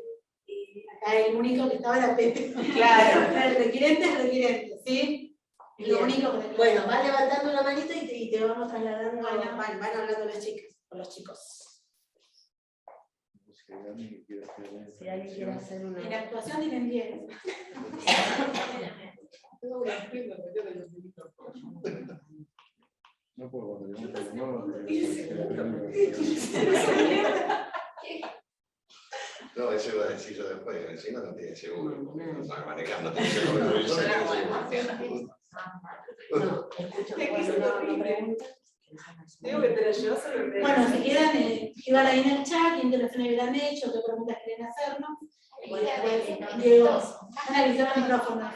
acá el único que estaba era Pepe. Claro. El requirente es requirente, ¿sí? Es lo único que bueno, van levantando la manita y te vamos trasladando. Van hablando las chicas, con los chicos. Si alguien quiere hacer una. En la actuación tienen 10. No puedo cuando levanto la mano. No, eso iba a decir yo después, que encima no tiene seguro. No estaba manejando, tiene seguro. No, Digo que te lo llevas a lo que... Bueno, si quieran, escriban ahí en el chat qué intervenciones hubieran hecho, qué preguntas quieren hacernos. Diego, van a habilitar el micrófono.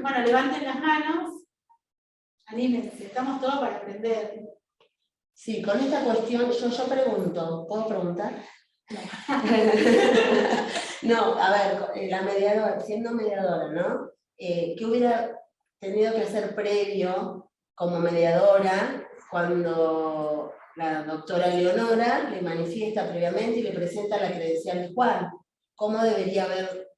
Bueno, levanten las manos. Anímense, estamos todos para aprender. Sí, con esta cuestión yo pregunto, ¿puedo preguntar? No, a ver, la mediadora, siendo mediadora, ¿no? ¿Qué hubiera tenido que hacer previo como mediadora cuando la doctora Leonora le manifiesta previamente y le presenta la credencial de Juan? ¿Cómo debería haber,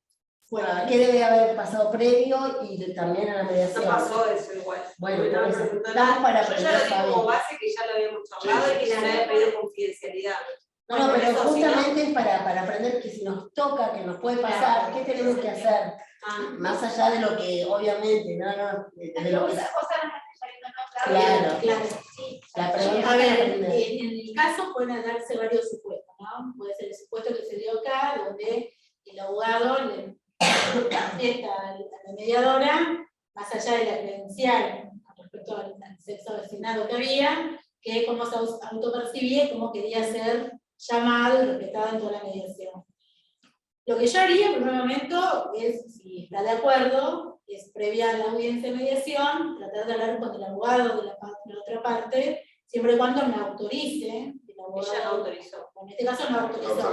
qué debe haber pasado previo y también a la mediación? No pasó eso igual. Bueno, No, entonces, estamos para yo ya lo di aprender. como base que ya lo habíamos charlado y que ya me había pedido confidencialidad. No, pero eso, justamente es para aprender que si nos toca, que nos puede pasar, ¿qué tenemos que hacer? Más allá de lo que, obviamente, de lo que... Claro, Sí. La pregunta A ver, es aprender. en el caso pueden darse varios supuestos, ¿no? Puede ser el supuesto que se dio acá, donde el abogado le mediadora, más allá de la credencial con respecto al sexo asignado que había, que cómo se autopercibía y cómo quería ser llamado y respetado en toda la mediación. Lo que yo haría en primer momento es, si está de acuerdo, es previa a la audiencia de mediación, tratar de hablar con el abogado de la otra parte, siempre y cuando me autorice. Ella no autorizó. En este caso no autorizó.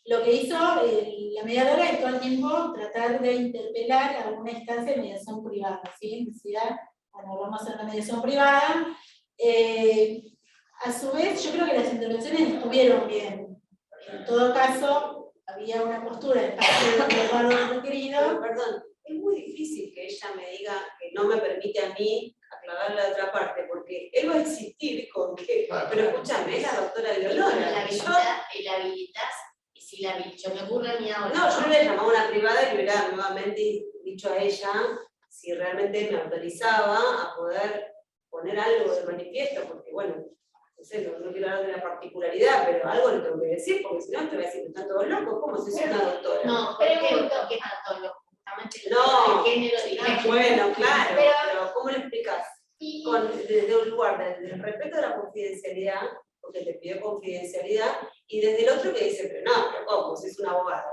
Lo que hizo la mediadora es todo el tiempo tratar de interpelar a alguna instancia de mediación privada, ¿sí? Decía, bueno, vamos a hacer una mediación privada. A su vez, yo creo que las intervenciones estuvieron bien. En todo caso, había una postura de parte del abogado requerido. Perdón, es muy difícil que ella me diga que no me permite a mí aclarar la otra parte, porque él va a existir con que, pero escúchame, es la doctora Leonora. Y la habilitas, y si la yo me ocurre a mí ahora. No, yo le hubiera llamado a una privada y le hubiera nuevamente dicho a ella si realmente me autorizaba a poder poner algo de manifiesto, porque bueno, no sé, no quiero hablar de la particularidad, pero algo le tengo que decir, porque si no te voy a decir que están todos locos, ¿cómo si soy una doctora? No, pregunto que están todos locos. No, género, bueno, claro, pero ¿cómo le explicas? Desde un lugar del respeto de la confidencialidad, porque te pidió confidencialidad, y desde el otro que dice, pero no, pero ¿cómo? Si es una abogada.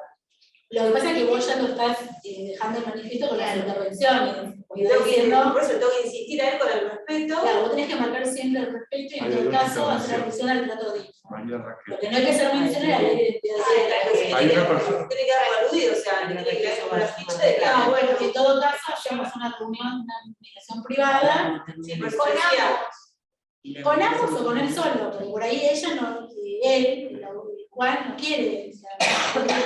Lo que pasa es que vos ya lo estás dejando en manifiesto con las intervenciones. Por eso tengo que insistir a él con el respeto. Claro, vos tenés que marcar siempre el respeto y en todo caso hacer alusión al trato digno. Lo que no hay que hacer mención es la ley de identidad. Hay una persona. Tiene que haber aludido, o sea, tiene que haber una ficha de que. Ah, bueno, en todo caso hacemos una reunión, una mediación privada. Con ambos o con él solo, porque por ahí ella no, él, Juan no quiere, o sea,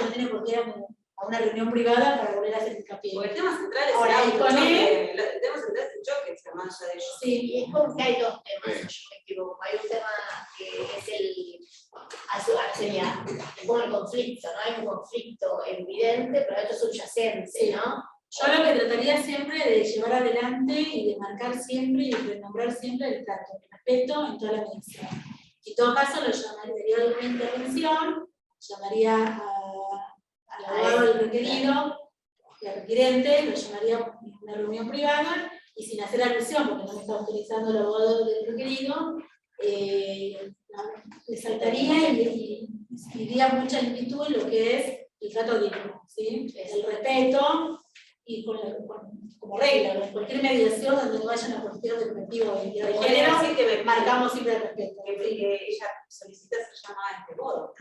no tiene por qué ir a una reunión privada para volver a hacer hincapié. Porque el tema central es ahora, el con él, el tema central es el choque, se llama allá de ellos. Sí, y es como que hay dos temas, yo me equivoco. Hay un tema que es sería el conflicto, ¿no? Hay un conflicto evidente, pero esto es subyacente, ¿no? Yo lo que trataría siempre de llevar adelante y de marcar siempre y de nombrar siempre el trato, el respeto en toda la mediación. En todo caso, lo llamaría a una intervención, llamaría al abogado del requerido, el requirente, lo llamaría a una reunión privada y sin hacer alusión, porque no me está autorizando el abogado del requerido, le saltaría y diría mucha inquietud en lo que es el trato digno, ¿sí? El respeto. Y como regla, en cualquier mediación donde no vaya una cuestión de objetivo de identidad de género, marcamos siempre el respeto. Que ella solicita ser llamada de este modo.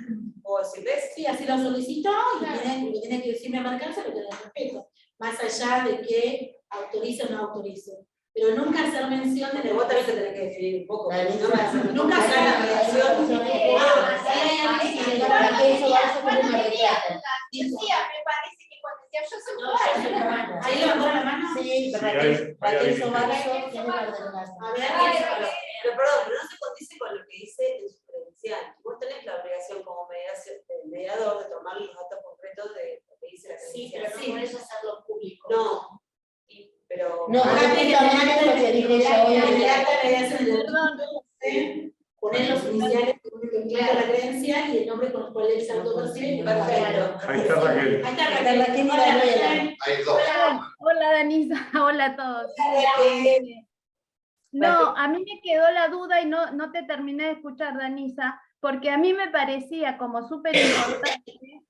O si ves. Sí, así lo solicitó y tiene que siempre marcarse lo que le respeto. Más allá de que autorice o no autorice. Pero nunca hacer mención de la. Vos también te tenés que definir un poco. Nunca hacer la mediación. Me parece que cuando decía yo soy mujer. Ahí levantaron la mano. Sí, pero Raquel Sobarzo tiene la ordenanza. Pero perdón, pero no se condice con lo que dice en su credencial. Vos tenés la obligación como mediador de tomar los datos concretos de lo que dice la credencial. Sí, pero no por eso hacerlo público. No. Pero. No, justamente lo que dije yo hoy. Poner los iniciales que incluya la creencia y el nombre con el cual él se autopercibe. Perfecto. Ahí está Raquel. Ahí está Raquel y Daniela. Hay dos. Hola Danisa, hola a todos. No, a mí me quedó la duda y no te terminé de escuchar, Danisa, porque a mí me parecía como súper importante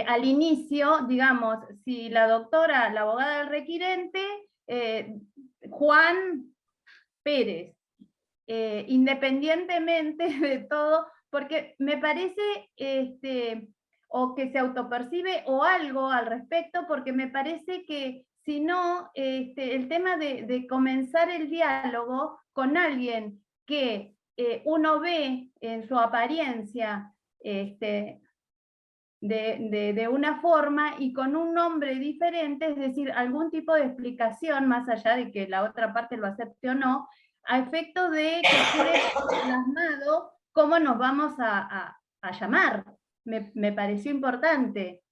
al inicio, digamos, si la doctora, la abogada del requirente, Juan Pérez, independientemente de todo, porque me parece, o que se autopercibe o algo al respecto, porque me parece que si no, el tema de comenzar el diálogo con alguien que uno ve en su apariencia de una forma y con un nombre diferente, es decir, algún tipo de explicación, más allá de que la otra parte lo acepte o no, a efecto de que quede plasmado cómo nos vamos a llamar. Me pareció importante.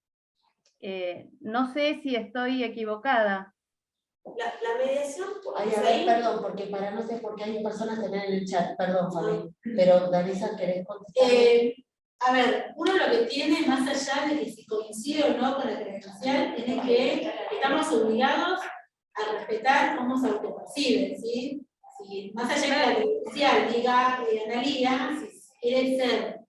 No sé si estoy equivocada. La mediación. Ay, a ver, perdón, porque para no sé por qué hay personas también en el chat, perdón, Fabi, pero Danisa, ¿querés contestar? A ver, uno lo que tiene, más allá de que si coincide o no con la credencial, es de que estamos obligados a respetar cómo se autoperciben, ¿sí? Si, más allá de que la credencial diga Analía, si quiere ser,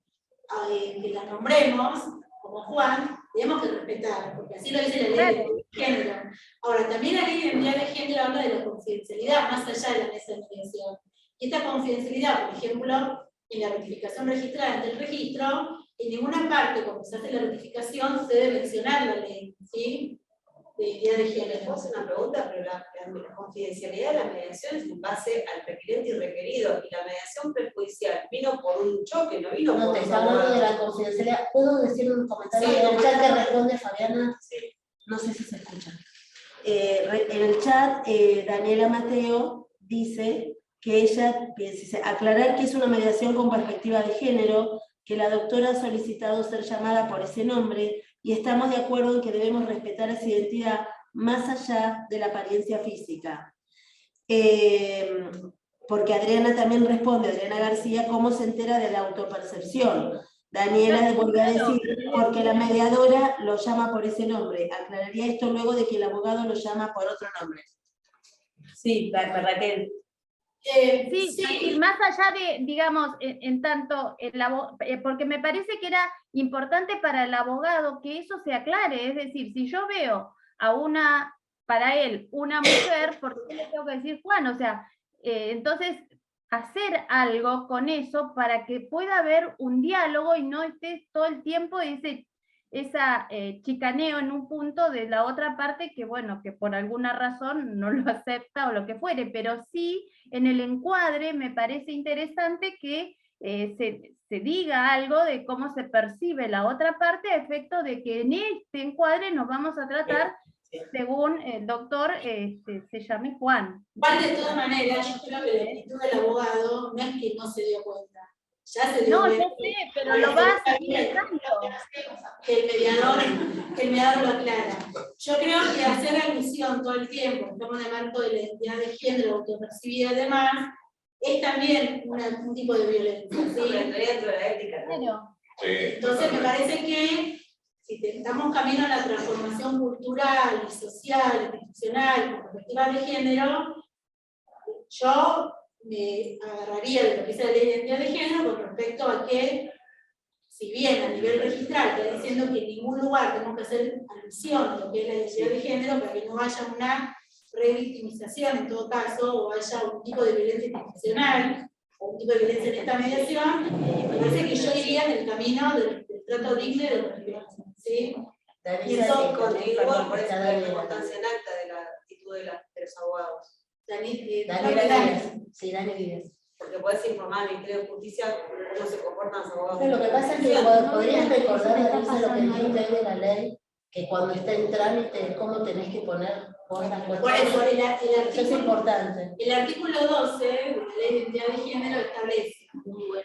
que la nombremos como Juan, tenemos que respetar, porque así lo dice la ley de género. Ahora, también la ley de identidad de género habla de la confidencialidad, más allá de la mesa de mediación. Y esta confidencialidad, por ejemplo, en la rectificación registrada ante el registro, en ninguna parte, cuando se hace la rectificación, se debe mencionar la ley, ¿sí? De identidad de género. Les puedo hacer una pregunta, pero la confidencialidad de la mediación es en base al requerente y requerido, y la mediación prejudicial vino por un choque, no vino No, por te un está hablando de la confidencialidad. ¿Puedo decir un comentario Sí, en el chat que comentario. responde Fabiana? Sí. No sé si se escucha. En el chat, Daniela Mateo dice que ella dice, aclarar que es una mediación con perspectiva de género, que la doctora ha solicitado ser llamada por ese nombre, y estamos de acuerdo en que debemos respetar esa identidad más allá de la apariencia física. Porque Adriana también responde, Adriana García, ¿cómo se entera de la autopercepción? Daniela vuelve a decir, porque la mediadora lo llama por ese nombre. Aclararía esto luego de que el abogado lo llama por otro nombre. Sí, Raquel. Sí, más allá de, digamos, en tanto, porque me parece que era importante para el abogado que eso se aclare, es decir, si yo veo a para él, una mujer, ¿por qué le tengo que decir Juan? O sea, entonces, hacer algo con eso para que pueda haber un diálogo y no esté todo el tiempo esa chicaneo en un punto de la otra parte que, bueno, que por alguna razón no lo acepta o lo que fuere, pero sí en el encuadre me parece interesante que se diga algo de cómo se percibe la otra parte a efecto de que en este encuadre nos vamos a tratar según el doctor se llame Juan. Igual, de todas maneras, yo creo que la actitud del abogado no es que no se dio cuenta. Ya se dio cuenta. No, yo sé, pero lo va a seguir estando. Que el mediador lo aclara. Yo creo que hacer alusión todo el tiempo, estamos en el marco de la identidad de género, autopercibida y demás, es también un tipo de violencia. ¿Sí? Dentro de la ética. Claro. Entonces me parece que si estamos camino a la transformación cultural, y social, institucional, con perspectiva de género, yo me agarraría de lo que es la ley de identidad de género con respecto a que, si bien a nivel registral está diciendo que en ningún lugar tenemos que hacer alusión a lo que es la identidad de género para que no haya una revictimización en todo caso, o haya un tipo de violencia institucional, o un tipo de violencia en esta mediación, me parece que yo iría en el camino del trato digno y de la respeto. ¿Sí? Y eso contribuye por eso la importancia en acta de la actitud de los abogados. Daniela Díaz. Sí, Dani Díaz. Porque puedes informar al Ministerio de Justicia cómo se comportan los abogados. Lo que pasa es que podrías recordar, Larisa, lo que dice usted de la ley, que cuando está en trámite, cómo tenés que poner cosas. Por eso, eso es importante. El artículo 12 de la Ley de Identidad de Género establece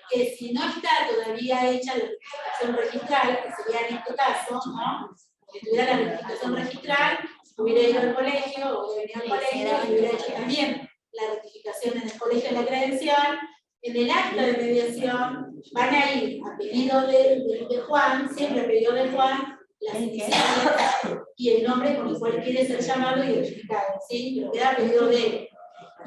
que si no está todavía hecha la rectificación registral, que sería en este caso, ¿no? Que tuviera la rectificación registral, hubiera ido al colegio, o hubiera venido al colegio, y hubiera hecho también la rectificación en el colegio de la credencial. En el acta de mediación van a ir a pedido de Juan, siempre a pedido de Juan, las iniciales y el nombre con el cual quiere ser llamado y identificado, ¿sí? Pero queda a pedido de él.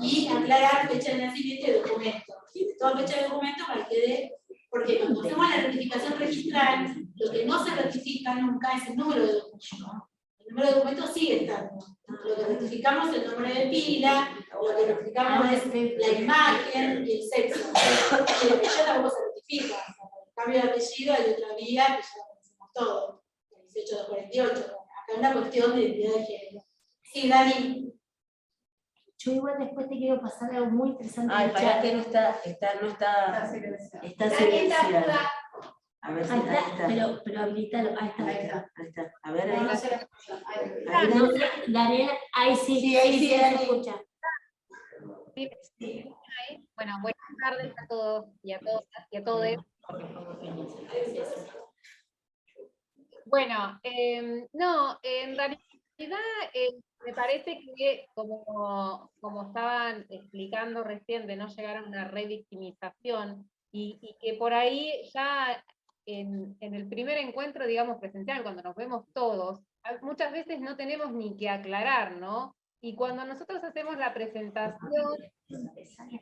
Y aclarar fecha de nacimiento y documento. De toda fecha de documento para que quede, porque cuando hacemos la rectificación registral, lo que no se rectifica nunca es el número de documento. El número de documento sigue estando. Lo que rectificamos es el nombre de pila, lo que rectificamos es la imagen y el sexo. Y el apellido tampoco se rectifica. El cambio de apellido hay otra vía que ya conocemos todos, el 18248. Acá es una cuestión de identidad de género. Sí, Dani. Yo igual después te quiero pasar algo muy interesante. Ay, para que no está silenciado. A ver si ahí está. Pero habilítalo. Ahí está. A ver, ahí. Daniela, ahí sí se escucha. Bueno, buenas tardes a todos y a todas y a todos. Bueno, no, en realidad me parece que como estaban explicando recién, de no llegar a una revictimización y que por ahí ya en el primer encuentro, digamos, presencial, cuando nos vemos todos, muchas veces no tenemos ni que aclarar, ¿no? Y cuando nosotros hacemos la presentación,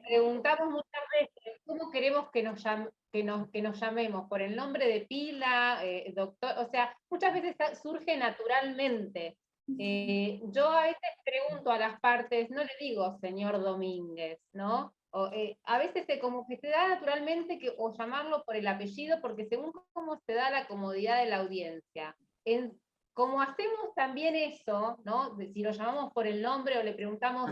preguntamos muchas veces cómo queremos que nos llamemos, por el nombre de pila, doctor, o sea, muchas veces surge naturalmente. Yo a veces pregunto a las partes, no le digo señor Domínguez, ¿no? A veces como que se da naturalmente o llamarlo por el apellido, porque según cómo se da la comodidad de la audiencia. Como hacemos también eso, ¿no? Si lo llamamos por el nombre o le preguntamos,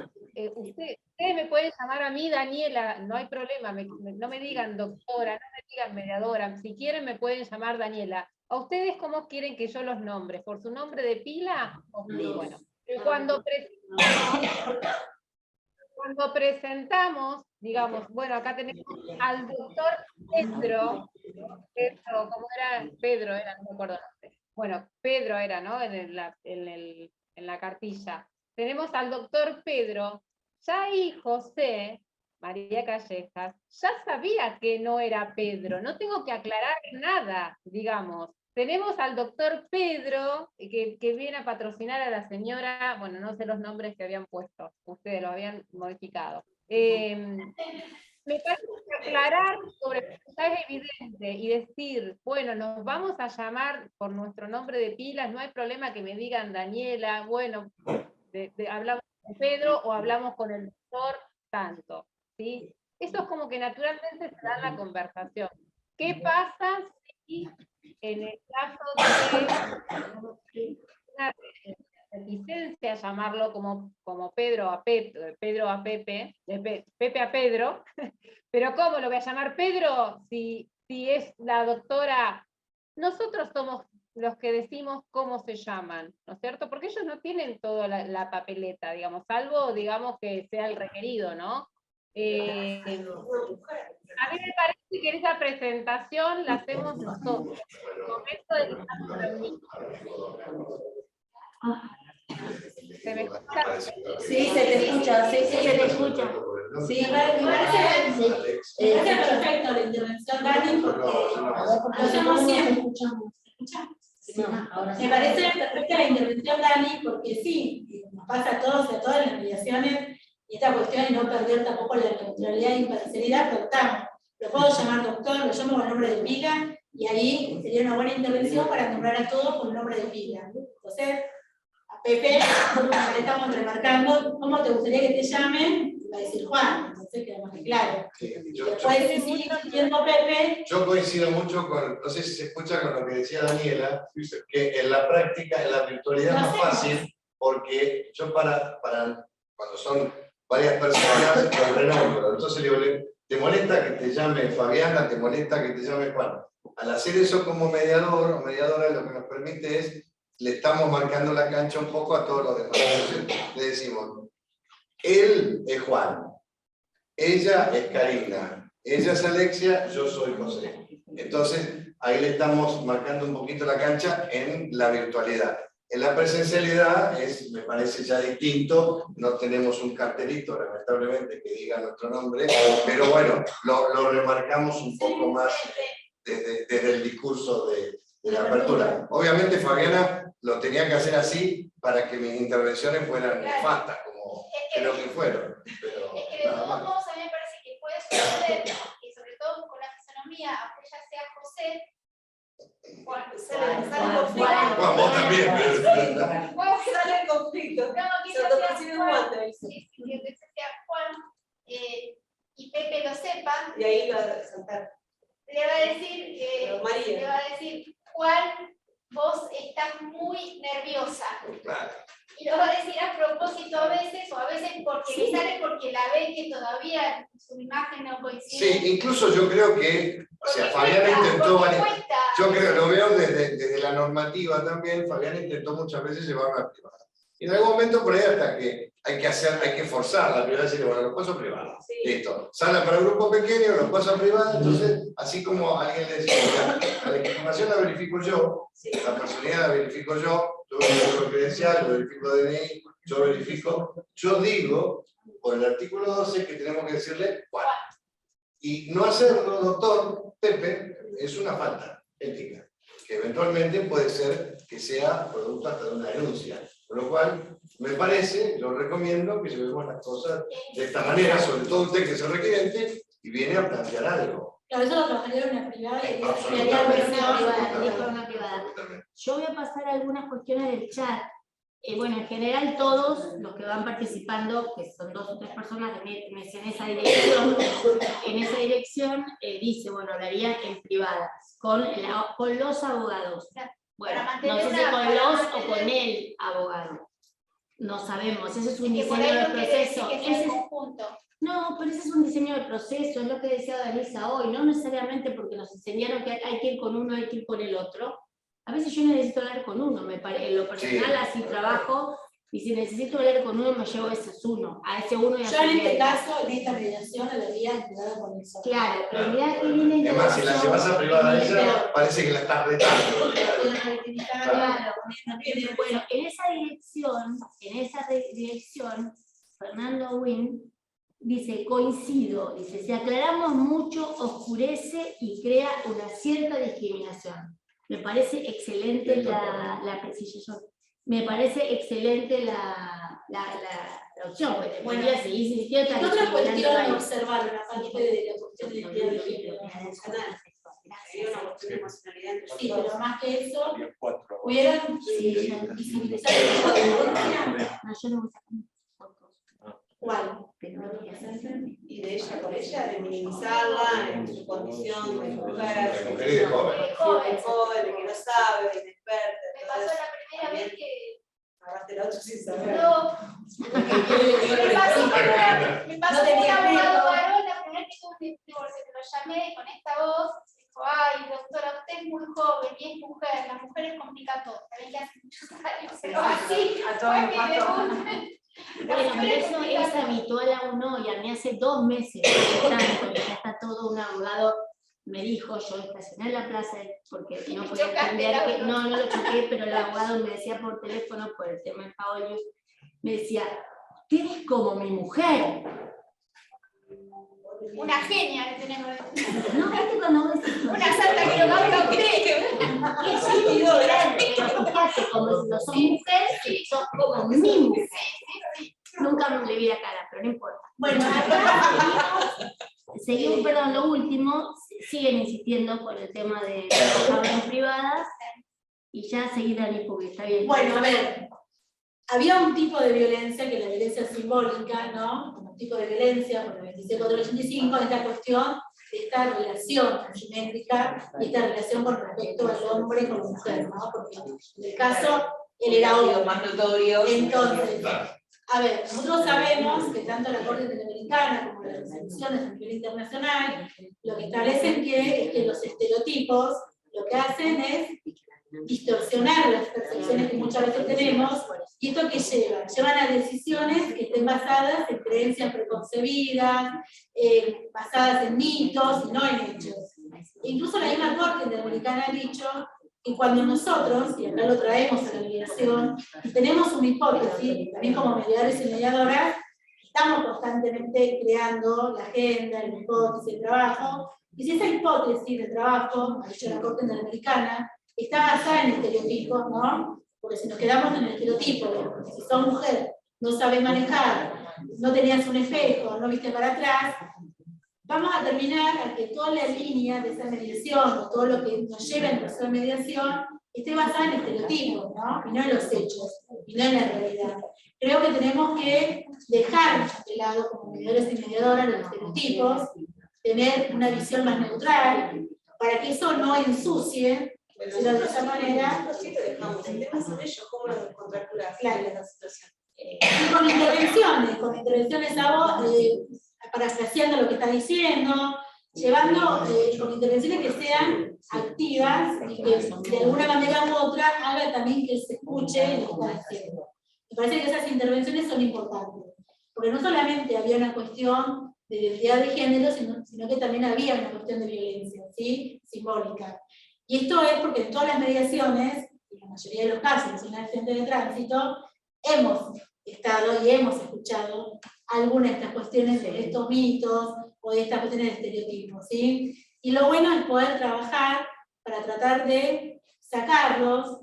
ustedes me pueden llamar a mí Daniela, no hay problema, no me digan doctora, no me digan mediadora, si quieren me pueden llamar Daniela. ¿A ustedes cómo quieren que yo los nombre? ¿Por su nombre de pila? Bueno, cuando presentamos, digamos, bueno, acá tenemos al doctor Pedro, ¿cómo era? Pedro era, no me acuerdo. Bueno, Pedro era, ¿no? En la cartilla. Tenemos al doctor Pedro, ya ahí José, María Callejas, ya sabía que no era Pedro, no tengo que aclarar nada, digamos. Tenemos al doctor Pedro, que viene a patrocinar a la señora, bueno, no sé los nombres que habían puesto, ustedes lo habían modificado. Me parece que aclarar sobre el mensaje evidente y decir, bueno, nos vamos a llamar por nuestro nombre de pilas, no hay problema que me digan Daniela, bueno, hablamos con Pedro o hablamos con el doctor tanto, ¿sí? Eso es como que naturalmente se da en la conversación. ¿Qué pasa si en el caso de una reticencia, llamarlo como Pedro a Pepe, Pepe a Pedro, pero ¿cómo lo voy a llamar Pedro si es la doctora? Nosotros somos los que decimos cómo se llaman, ¿no es cierto? Porque ellos no tienen toda la papeleta, digamos, salvo, digamos, que sea el requerido, ¿no? A mí me parece que esa presentación la hacemos nosotros. ¿Se me escucha? Sí, se te escucha, sí, se te escucha. Sí, me parece perfecto la intervención, Dani, porque lo hacemos siempre. Me parece perfecta la intervención, Dani, porque sí, nos pasa a todos y a todas las mediaciones, y esta cuestión de no perder tampoco la neutralidad e imparcialidad, pero estamos. Lo puedo llamar doctor, lo llamo con el nombre de pila, y ahí sería una buena intervención para nombrar a todos con el nombre de pila. Entonces, a Pepe le estamos remarcando cómo te gustaría que te llamen, y va a decir Juan, entonces queda más claro. Después, si sigue insistiendo Pepe. Yo coincido mucho con, no sé si se escucha con lo que decía Daniela, que en la práctica, en la virtualidad es más fácil, porque yo cuando son varias personas, los renombro. Entonces le digo, ¿te molesta que te llame Fabiana? ¿Te molesta que te llame Juan? Al hacer eso como mediador o mediadora, lo que nos permite es, le estamos marcando la cancha un poco a todos los demás. Entonces le decimos, él es Juan, ella es Karina, ella es Alexia, yo soy José. Entonces ahí le estamos marcando un poquito la cancha en la virtualidad. En la presencialidad me parece ya distinto, no tenemos un cartelito lamentablemente que diga nuestro nombre, pero bueno, lo remarcamos un poco más desde el discurso de la apertura. Obviamente Fabiana lo tenía que hacer así para que mis intervenciones fueran nefastas, como creo que fueron. Pero es que de todos modos a mí me parece que puede suceder, y sobre todo con la fisonomía, aunque ella sea José, Juan, vos también. Sale el conflicto. No, que sea Juan y Pepe lo sepa. Y ahí lo va a saltar. Le va a decir, Juan, vos estás muy nerviosa. Y lo va a decir a propósito a veces, o a veces porque le sale porque la ve que todavía su imagen no coincide. Sí, incluso yo creo que, o sea, Fabiana intentó, yo creo, lo veo desde la normativa también, Fabiana intentó muchas veces llevarla a privada. Y en algún momento por ahí hasta que hay que forzar la privada y decirle, bueno, los paso a privada. Sí. Listo. Sala para grupo pequeño, los paso a privada, entonces, así como alguien le decía, la legitimación la verifico yo, sí. La personalidad la verifico yo verifico credencial, yo verifico DNI, yo digo, por el artículo 12, que tenemos que decirle Juan. Y no hacerlo, doctor Pepe, es una falta. ética, que eventualmente puede ser que sea producto hasta de una denuncia. Con lo cual, me parece, lo recomiendo que llevemos las cosas de esta manera, sobre todo usted que es el requerente, y viene a plantear algo. Claro, eso lo trabajaría en una privada y una privada. Yo voy a pasar algunas cuestiones del chat. Bueno, en general todos los que van participando, que son 2 o 3 personas en esa dirección, dice, bueno, hablaría en privadas, con los abogados. Bueno, no sé si con los o con el abogado. No sabemos, ese es un diseño de proceso. No, pero ese es un diseño de proceso, es lo que decía Danisa hoy, no necesariamente porque nos enseñaron que hay que ir con uno, hay que ir con el otro. A veces yo necesito hablar con uno, en lo personal así trabajo, y si necesito hablar con uno me llevo a ese uno y a yo en este caso, en esta mediación, habría cuidado con eso. Claro, pero mirá que viene. Además, si la llevas a privada a ella, parece que la estás retando. Claro, bueno, en esa dirección, Fernando Wynn dice, coincido, dice, si aclaramos mucho, oscurece y crea una cierta discriminación. Me parece excelente me parece excelente la opción, porque podría seguir insistiendo. ¿Qué otra cuestión observaron aparte de la cuestión de identidad de género emocional? Sí, pero más que eso, ¿pudieron visibilizar la violencia? ¿Cuál? Y de ella por ella, de minimizarla en su condición de mujer, de joven, de que no sabe, de inexperta. Me pasó la primera vez que... Agarraste el otro sin saber. No. Me pasó con un abogado varón, la primera vez que tuve un divorcio, que lo llamé con esta voz, dijo, ay, doctora, usted es muy joven y es mujer, las mujeres complican todo. Saben que hace muchos años, pero así fue mi debut. Bueno, pero eso es habitual a uno, y a mí hace 2 meses, porque ya está todo, un abogado me dijo, yo estacioné en la plaza porque no podía entender que, no lo choqué, pero el abogado me decía por teléfono, por el tema de Paolo, me decía, usted es como mi mujer. Una genia que tenemos. No, viste cuando vos decís, una santa que lo cambia usted. Es sentido grande, pero fíjate, como si no sos mujer, sos como mi mujer. Nunca me le vi la cara, pero no importa. Bueno, acá seguimos, perdón, lo último, siguen insistiendo con el tema de las aulas privadas, y ya seguí Dani, porque está bien. Bueno, a ver, había un tipo de violencia, que es la violencia simbólica, ¿no? Un tipo de violencia, por el 26.485, esta cuestión de esta relación asimétrica y esta relación con respecto al hombre con la mujer, ¿no? Porque en el caso, él era hombre. Más notorio. Entonces, a ver, nosotros sabemos que tanto la Corte Interamericana como las resoluciones a nivel internacional lo que establecen es que los estereotipos lo que hacen es distorsionar las percepciones que muchas veces tenemos, y esto que llevan a decisiones que estén basadas en creencias preconcebidas, basadas en mitos y no en hechos. E incluso la misma Corte Interamericana ha dicho que cuando nosotros, y acá lo traemos a la mediación, y tenemos una hipótesis, también como mediadores y mediadoras, estamos constantemente creando la agenda, la hipótesis, el trabajo, y si esa hipótesis de trabajo, ha dicho la Corte Interamericana, está basada en estereotipos, ¿no? Porque si nos quedamos en el estereotipo, porque si sos mujer, no sabes manejar, no tenías un espejo, no viste para atrás, vamos a terminar a que toda la línea de esa mediación, o todo lo que nos lleva a empezar mediación, esté basada en estereotipos, ¿no? Y no en los hechos, y no en la realidad. Creo que tenemos que dejar de lado, como mediadores y mediadoras, los estereotipos, tener una visión más neutral, para que eso no ensucie, decirlo de esa manera. El tema son ellos, cómo lo contracturas la situación. Y con intervenciones a vos, parafraseando lo que está diciendo, llevando con intervenciones que sean activas y que de alguna manera u otra haga también que se escuche lo que está diciendo. Me parece que esas intervenciones son importantes, porque no solamente había una cuestión de identidad de género, sino que también había una cuestión de violencia, ¿sí? Simbólica. Y esto es porque en todas las mediaciones, y en la mayoría de los casos, en el Frente de Tránsito, hemos estado y hemos escuchado algunas de estas cuestiones de estos mitos o de estas cuestiones de estereotipos, ¿sí? Y lo bueno es poder trabajar para tratar de sacarlos,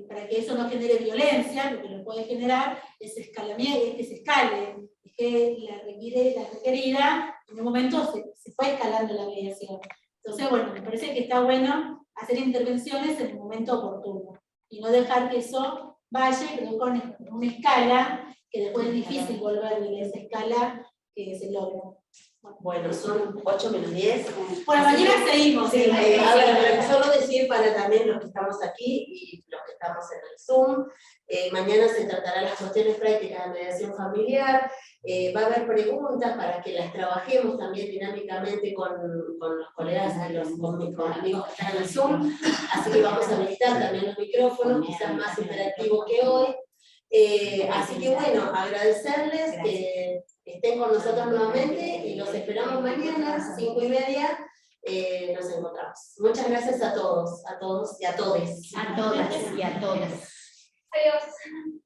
para que eso no genere violencia. Lo que lo puede generar es escalamiento, es que se escale, es que la requerida en un momento se fue escalando la mediación. Entonces, bueno, me parece que está bueno hacer intervenciones en el momento oportuno y no dejar que eso vaya y produzca una escala que después es difícil volver de esa escala que se logra. Bueno, son 8 menos 10. Bueno, mañana seguimos. Sí, a ver, solo decir para también los que estamos aquí y los que estamos en el Zoom, mañana se tratará las cuestiones prácticas de mediación familiar, va a haber preguntas para que las trabajemos también dinámicamente con los colegas, con mis amigos que están en el Zoom, así que vamos a habilitar también los micrófonos, quizás más interactivo que hoy. Así que bueno, agradecerles que estén con nosotros nuevamente y los esperamos mañana, 5:30, nos encontramos. Muchas gracias a todos y a todes. A todas y a todos. Adiós.